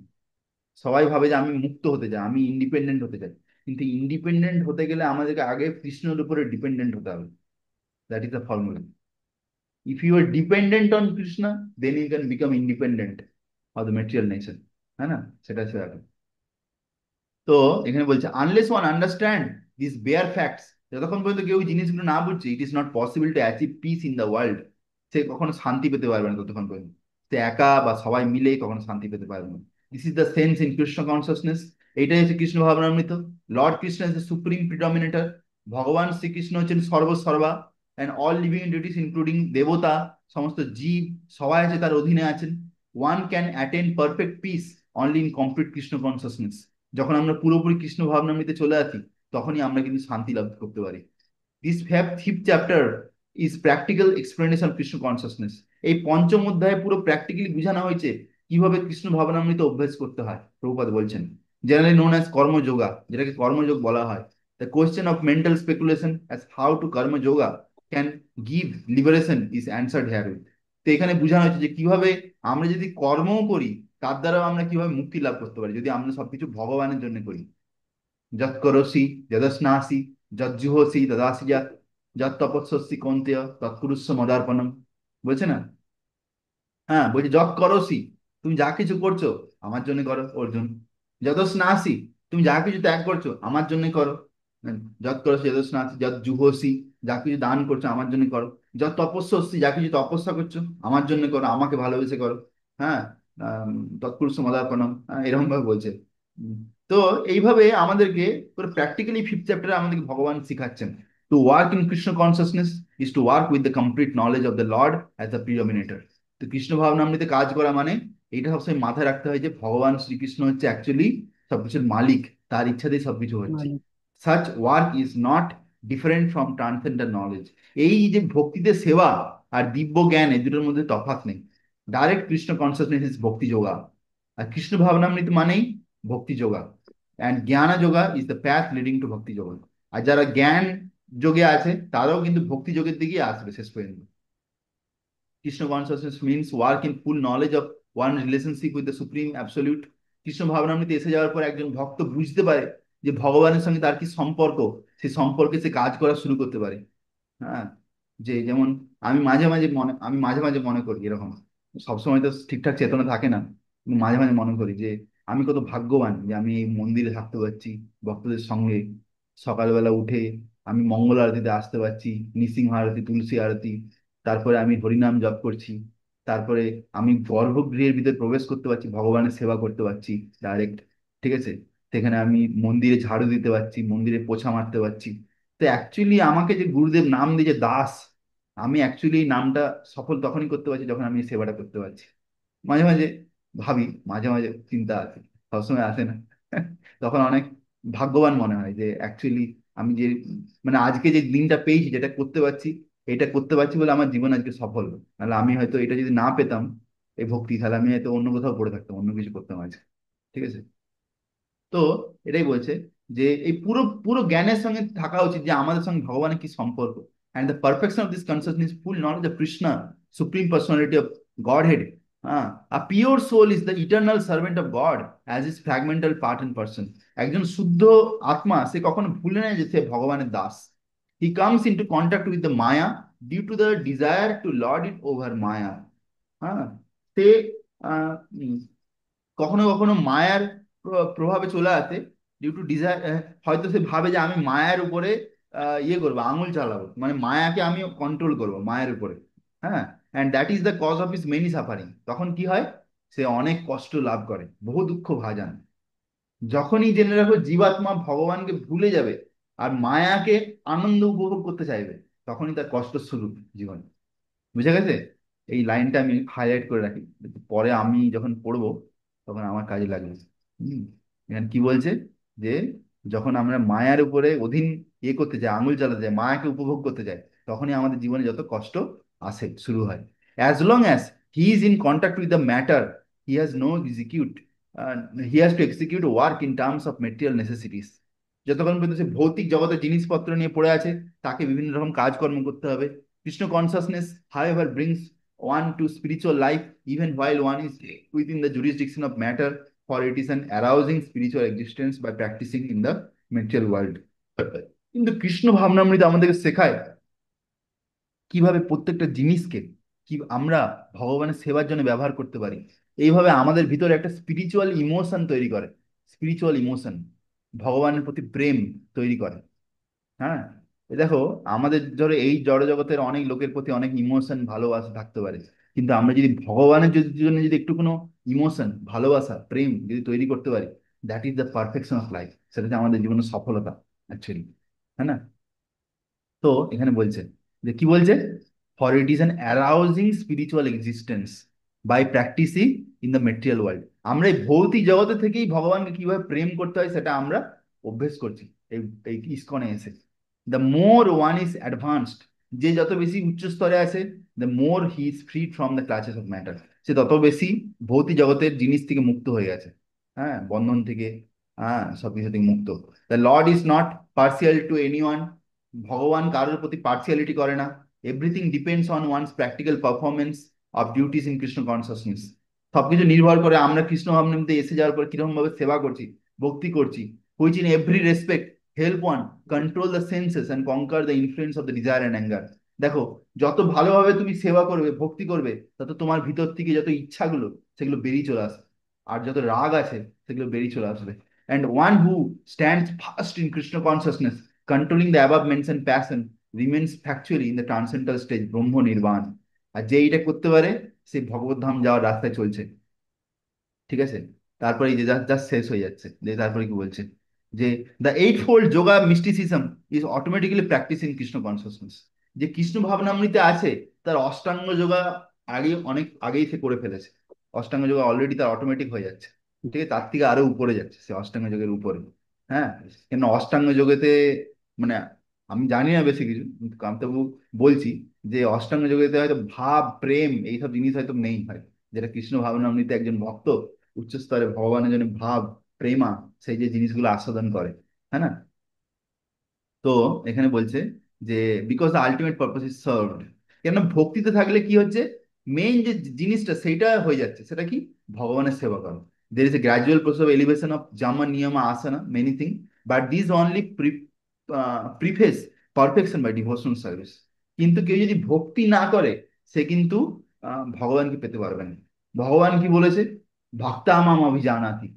[SPEAKER 1] সবাই ভাবে যে আমি মুক্ত হতে চাই, আমি ইন্ডিপেন্ডেন্ট হতে চাই। কিন্তু ইন্ডিপেন্ডেন্ট হতে গেলে আমাদেরকে আগে কৃষ্ণের উপরে ডিপেন্ডেন্ট হতে হবে। That is the formula. If you are dependent on Krishna, then you can become independent of the material nature. হ্যাঁ না, সেটা হচ্ছে ব্যাপার। তো এখানে বলছে unless one understand this bare facts, যতক্ষণ পর্যন্ত কেউ এই জিনিসগুলো না বুঝছে, it is not possible to achieve peace in the world. সে কখনো শান্তি পেতে পারবে না ততক্ষণ পর্যন্ত। সে একা বা সবাই মিলে কখনো শান্তি পেতে পারবে না। This is the sense in Krishna consciousness. এইটাই হচ্ছে কৃষ্ণ ভাবনামৃত। Lord Krishna is the supreme predominator. ভগবান শ্রীকৃষ্ণ হচ্ছেন সর্বসর্বা। And all living entities including দেবতা, সমস্ত জীব, সবাই আছে তার অধীনে আছেন। One can attend perfect peace only in complete Krishna consciousness. যখন আমরা পুরোপুরি কৃষ্ণ ভাবনামৃতে চলে আসি, তখনই আমরা কিন্তু শান্তি লাভ করতে পারি। This fifth chapter is practical explanation Krishna consciousness. এই পঞ্চম অধ্যায়ে পুরো প্র্যাকটিক্যালি বোঝানো হয়েছে কিভাবে কৃষ্ণ ভাবনামৃত অভ্যাস করতে হয়। প্রভুপাদ বলছেন জেনারেলি নোন অ্যাজ কর্মযোগা, যেটাকে কর্মযোগ বলা হয়। The question of mental speculation as how to karmayoga can give liberation is answered here with. তো এখানে বোঝানো হয়েছে যে কিভাবে আমরা যদি কর্মও করি, তার দ্বারাও আমরা কিভাবে মুক্তি লাভ করতে পারি, যদি আমরা সবকিছু ভগবানের জন্য করি। যৎ করসি যদস্নাসি যজ্জুহসি দদাসি যৎ, যৎ তপস্যসি কৌন্তেয় তৎকুরুষ্ব মদার্পণম। বলছে না? হ্যাঁ, বলছি যৎ করসি, তুমি যা কিছু করছো আমার জন্য করো অর্জুন। যদস্নাসি, তুমি যা কিছু ত্যাগ করছো আমার জন্য করো। যৎ করসি যদস্নাসি যৎ জুহসি, যা কিছু দান করছো আমার জন্য করো। যৎ তপস্যসি, যা কিছু তপস্যা করছো আমার জন্য করো, আমাকে ভালোবেসে করো। হ্যাঁ, আম, তৎপুরুষ মদার্পণম, এরকম ভাবে বলছে। উম, তো এইভাবে আমাদেরকে পুরো প্র্যাকটিক্যালি ফিফথ চ্যাপ্টারে আমাদেরকে ভগবান শিখাচ্ছেন to work in Krishna consciousness is to work with the complete knowledge of the lord as the predominator. তো কৃষ্ণ ভাবনামৃতে কাজ করা মানে এইটা সবসময় মাথায় রাখতে হয় যে ভগবান শ্রীকৃষ্ণ হচ্ছে অ্যাকচুয়ালি সবকিছুর মালিক, তার ইচ্ছাতেই সবকিছু হচ্ছে।
[SPEAKER 2] মালিক।
[SPEAKER 1] Such work is not different from transcendent knowledge. এই যে ভক্তিতে সেবা আর দিব্য জ্ঞান, এই দুটোর মধ্যে তফাৎ নেই। ডাইরেক্ট কৃষ্ণ কনসিয়াসনেস ইজ ভক্তি যোগা। আর কৃষ্ণ ভাবনামৃত মানেই ভক্তি যোগা। অ্যান্ড জ্ঞান yoga is the path leading to ভক্তি যোগা। আর যারা জ্ঞান যোগে আছে তারাও কিন্তু ভক্তি যোগের দিকেই আসবে শেষ পর্যন্ত। Krishna consciousness means work in full knowledge of one relationship with the supreme absolute. Krishna ভাবনামৃতে এসে যাওয়ার পর একজন ভক্ত বুঝতে পারে যে ভগবানের সঙ্গে তার কি সম্পর্ক, সেই সম্পর্কে সে কাজ করা শুরু করতে পারে। হ্যাঁ, যে যেমন আমি মাঝে মাঝে মনে করি এরকম, সবসময় তো ঠিকঠাক চেতনা থাকে না, কিন্তু মাঝে মাঝে মনে করি যে আমি কত ভাগ্যবান যে আমি এই মন্দিরে থাকতে পারছি ভক্তদের সঙ্গে। সকালবেলা উঠে আমি মঙ্গল আরতিতে আসতে পারছি, নৃসিংহ আরতি, তুলসী আরতি, তারপরে আমি হরিনাম জপ করছি, তারপরে আমি গর্ভগৃহের ভিতরে প্রবেশ করতে পারছি, ভগবানের সেবা করতে পারছি ডাইরেক্ট। ঠিক আছে, সেখানে আমি মন্দিরে ঝাড়ু দিতে পারছি, মন্দিরে পোছা মারতে পারছি। তো অ্যাকচুয়ালি আমাকে যে গুরুদেব নাম দিয়েছে দাস, আমি অ্যাকচুয়ালি এই নামটা সফল তখনই করতে পারছি যখন আমি এই সেবাটা করতে পারছি। মাঝে মাঝে ভাবি, মাঝে মাঝে চিন্তা আসে, সবসময় আসে না। তখন অনেক ভাগ্যবান মনে হয় যে অ্যাকচুয়ালি আমি যে মানে আজকে যে দিনটা পেয়েছি, যেটা করতে পারছি, এটা করতে পারছি বলে আমার জীবন আজকে সফল। নাহলে আমি হয়তো এটা যদি না পেতাম, এই ভক্তি, তাহলে আমি হয়তো অন্য কোথাও পড়ে থাকতাম, অন্য কিছু করতাম আজকে। ঠিক আছে। তো এটাই বলছে যে এই পুরো পুরো জ্ঞানের সঙ্গে থাকা উচিত যে আমাদের সঙ্গে ভগবানের কি সম্পর্ক। And the perfection of this consciousness full knowledge of Krishna supreme personality of god head A pure soul is the eternal servant of God as his fragmental part and person. একজন শুদ্ধ আত্মা সে কখনো ভুলে না যে সে ভগবানের Das. He comes into contact with the Maya due to the desire to lord it over Maya. হ্যাঁ, সে আহ, উম, কখনো কখনো মায়ার প্রভাবে চলে আসে, ডিউ টু ডিজায়ার। হয়তো সে ভাবে যে আমি মায়ার উপরে ইয়ে করবো, আঙুল চালাবো, মানে মায়াকে আমি কন্ট্রোল করবো মায়ের উপরে। হ্যাঁ, and that is the cause of his many suffering. তখন কি হয়, সে অনেক কষ্ট লাভ করে, বহু দুঃখ ভাজান। যখনই জেনে রাখো জীবাত্মা ভগবানকে ভুলে যাবে আর মায়াকে আনন্দ উপভোগ করতে চাইবে, তখনই তার কষ্ট শুরু জীবনে। বুঝে গেছে? এই লাইনটা আমি হাইলাইট করে রাখি, পরে আমি যখন পড়বো তখন আমার কাজে লাগবে। হম। এখানে কি বলছে, যে যখন আমরা মায়ার উপরে অধীন ইয়ে করতে যাই, আঙুল চালাতে যাই, মায়াকে উপভোগ করতে যাই, তখনই আমাদের জীবনে যত কষ্ট আসে শুরু হয়। As long as he is in contact with the matter, he has no execute, he has to execute work in terms of material necessities. যতক্ষণ পর্যন্ত সে ভৌতিক জগতের জিনিসপত্র নিয়ে পড়ে আছে, তাকে বিভিন্ন রকম কাজকর্ম করতে হবে। Krishna consciousness, however, brings one to spiritual life even while one is within the jurisdiction of matter, for it is an arousing spiritual existence by practicing in the material world. কিন্তু কৃষ্ণ ভাবনামৃত আমাদেরকে শেখায় কিভাবে প্রত্যেকটা জিনিসকে কি আমরা ভগবানের সেবার জন্য ব্যবহার করতে পারি। এইভাবে আমাদের ভিতরে একটা স্পিরিচুয়াল ইমোশন তৈরি করে, স্পিরিচুয়াল ইমোশন, ভগবানের প্রতি প্রেম তৈরি করে। হ্যাঁ, এ দেখো, আমাদের ধরো এই জড় জগতের অনেক লোকের প্রতি অনেক ইমোশন ভালোবাসা থাকতে পারে, কিন্তু আমরা যদি ভগবানের জন্য যদি একটু কোনো ইমোশন ভালোবাসা প্রেম যদি তৈরি করতে পারি, that is the perfection of life. সেটা হচ্ছে আমাদের জীবনের সফলতা অ্যাকচুয়ালি। হ্যাঁ না? তো এখানে বলছে যে কি বলছে, for it is an arousing spiritual existence by practicing in the material world. আমরা এই ভৌতিক জগতে থেকেই ভগবানকে কিভাবে প্রেম করতে হয় সেটা আমরা অভ্যেস করছি এই এই ইস্কনে এসে। The more one is advanced, যে যত বেশি উচ্চ স্তরে আছে, the more he is free from the clutches of matter, সে তত বেশি ভৌতিক জগতের জিনিস থেকে মুক্ত হয়ে গেছে। হ্যাঁ, বন্ধন থেকে, হ্যাঁ, সবকিছু থেকে মুক্ত। The Lord is not partial to anyone, ভগবান কারোর প্রতি পার্সিয়ালিটি করে না। Everything depends on one's practical performance of duties in Krishna consciousness. সবকিছু নির্ভর করে আমরা কৃষ্ণ ভাবনামতে এসে যাওয়ার পর কিরকম ভাবে সেবা করছি, ভক্তি করছি। Which in every respect help one control the senses and কনকার the influence of the desire and anger. দেখো, যত ভালোভাবে তুমি সেবা করবে, ভক্তি করবে, তত তোমার ভিতর থেকে যত ইচ্ছাগুলো সেগুলো বেরিয়ে চলে আসবে, আর যত রাগ আছে সেগুলো বেরিয়ে চলে আসবে। And one who stands first in Krishna consciousness, controlling the above mentioned passion, remains factually in the transcendental stage ব্রহ্ম নির্বাণ। আর যে এইটা করতে পারে, সে ভগবত ধাম যাওয়ার রাস্তায় চলছে। ঠিক আছে? তারপরে এই যে জাস্ট শেষ হয়ে যাচ্ছে, যে তারপরে কি বলছে, যে the eight fold yoga mysticism is automatically practice in Krishna consciousness. যে কৃষ্ণ ভাবনামৃতে আছে, তার অষ্টাঙ্গ যোগা আগে অনেক আগেই সে করে ফেলেছে। অষ্টাঙ্গ যোগা অলরেডি তার অটোমেটিক হয়ে যাচ্ছে। ঠিক আছে, তার থেকে আরো উপরে যাচ্ছে সে অষ্টাঙ্গ যোগের উপরে। হ্যাঁ, কেন অষ্টাঙ্গ যোগেতে, মানে আমি জানি না বেশি কিছু, কিন্তু আমি তবু বলছি যে অষ্টাঙ্গ যোগেতে হয়তো ভাব প্রেম এইসব জিনিস হয়তো নেই, হয় যেটা কৃষ্ণ ভাবনামৃতে একজন ভক্ত উচ্চ স্তরে ভগবানের জন্য ভাব প্রেমা সেই যে জিনিসগুলো আস্বাদন করে। হ্যাঁ না? তো এখানে বলছে যে because the ultimate purpose is served. কেন ভক্তিতে থাকলে কি হচ্ছে, মেইন যে জিনিসটা সেইটা হয়ে যাচ্ছে, সেটা কি, ভগবানের সেবা করো। There is a gradual process of elevation of yama niyama আসana many thing, but this only preface perfection by devotional service. কিন্তু কেউ যদি ভক্তি না করে, সে কিন্তু ভগবানকে পেতে পারবে না। ভগবান কি বলেছে, ভক্তামাম অভিজানাতি,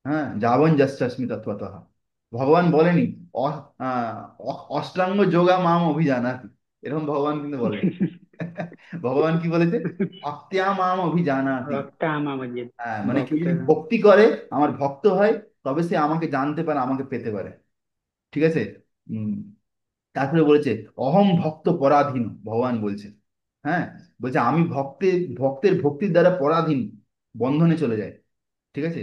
[SPEAKER 1] হ্যাঁ, যাবন যস্যাস্মি তত্ত্বতঃ। ভগবান বলেনি অষ্টাঙ্গ যোগা মাম অভিজানাতি, এরকম ভগবান কিন্তু বলেনি। ভগবান কি বলেছে, ভক্ত্যা মাম অভিজানাতি।
[SPEAKER 2] ভক্তা মামাজি।
[SPEAKER 1] হ্যাঁ, মানে কেউ
[SPEAKER 2] ভক্ত।
[SPEAKER 1] যদি ভক্তি করে, আমার ভক্ত হয়, তবে সে আমাকে জানতে পারে, আমাকে পেতে পারে। ঠিক আছে? উম তারপরে বলেছে অহম ভক্ত পরাধীন, ভগবান বলছে। হ্যাঁ, বলছে আমি ভক্তের ভক্তির দ্বারা পরাধীন, বন্ধনে চলে যায়। ঠিক আছে?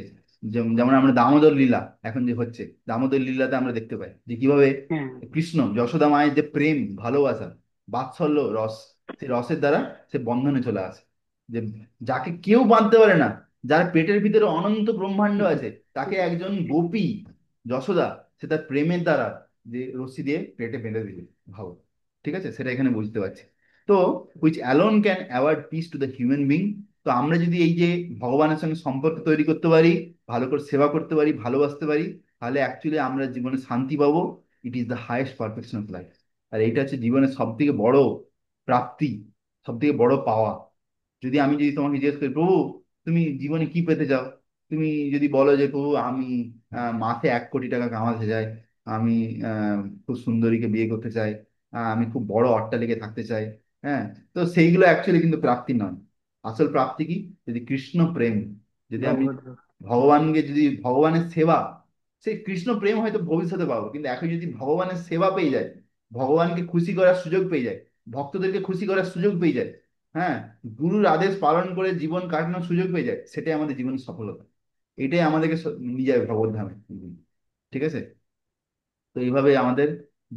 [SPEAKER 1] যেমন আমরা দামোদর লীলা এখন যে হচ্ছে, দামোদর লীলাতে আমরা দেখতে পাই যে কিভাবে
[SPEAKER 2] হ্যাঁ।
[SPEAKER 1] কৃষ্ণ যশোদা মায়ের যে প্রেম ভালোবাসা বাৎসল্য রস, সেই রসের দ্বারা সে বন্ধনে চলে আসে। যে যাকে কেউ বাঁধতে পারে না, যার পেটের ভিতরে অনন্ত ব্রহ্মাণ্ড আছে, তাকে একজন গোপী যশোদা সে তার প্রেমের দ্বারা যে রশ্মি দিয়ে পেটে বেঁধে দিবে, ভাবো। ঠিক আছে, সেটা এখানে বুঝতে পারছি। তো which alone can award piece to the human being, তো আমরা যদি এই যে ভগবানের সঙ্গে সম্পর্ক তৈরি করতে পারি, ভালো করে সেবা করতে পারি, ভালোবাসতে পারি, তাহলে অ্যাকচুয়ালি আমরা জীবনে শান্তি পাবো। It is the highest perfection of life. আর এইটা হচ্ছে জীবনের সব থেকে বড় প্রাপ্তি, সব থেকে বড় পাওয়া। যদি তোমাকে জিজ্ঞেস করি, প্রভু তুমি জীবনে কি পেতে চাও, তুমি যদি বলো যে প্রভু আমি মাসে 1 কোটি টাকা কামাতে চাই, আমি খুব সুন্দরীকে বিয়ে করতে চাই, আমি খুব বড় অট্টালিকে থাকতে চাই, হ্যাঁ, তো সেইগুলো অ্যাকচুয়ালি কিন্তু প্রাপ্তি নয়। আসল প্রাপ্তি কি? যদি কৃষ্ণ প্রেম, যদি আমি
[SPEAKER 2] ভগবত
[SPEAKER 1] ভগবানকে, যদি ভগবানের সেবা, সেই কৃষ্ণ প্রেম হয়তো ভবিষ্যতে পাবো, কিন্তু এখন যদি ভগবানের সেবা পেয়ে যায়, ভগবানকে খুশি করার সুযোগ পেয়ে যায়, ভক্তদেরকে খুশি করার সুযোগ পেয়ে যায়, হ্যাঁ, গুরুর আদেশ পালন করে জীবন কাটানোর সুযোগ পেয়ে যায়, সেটাই আমাদের জীবনের সফলতা। এটাই আমাদেরকে নিয়ে যাবে ভগবত ধামে। ঠিক আছে। তো এইভাবে আমাদের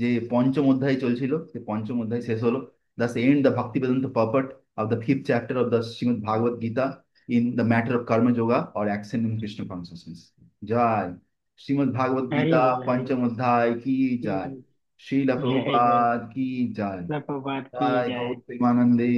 [SPEAKER 1] যে পঞ্চম অধ্যায় চলছিল, সেই পঞ্চম অধ্যায় শেষ হলো। Das and the Bhakti Vedanta purport of the fifth chapter of the Srimad Bhagavad Gita in the matter of karma yoga or action in Krishna consciousness. জয় শ্রীমদ ভাগবত
[SPEAKER 2] हरि
[SPEAKER 1] গীতা
[SPEAKER 2] बोल हरि
[SPEAKER 1] পঞ্চম
[SPEAKER 2] बोल।
[SPEAKER 1] অধ্যায় কি জয়।
[SPEAKER 2] जय
[SPEAKER 1] श्रील
[SPEAKER 2] जय जय
[SPEAKER 1] प्रभुपाद की जय।
[SPEAKER 2] प्रभुपाद की
[SPEAKER 1] जय
[SPEAKER 2] जय।
[SPEAKER 1] गौर प्रेमानंदे।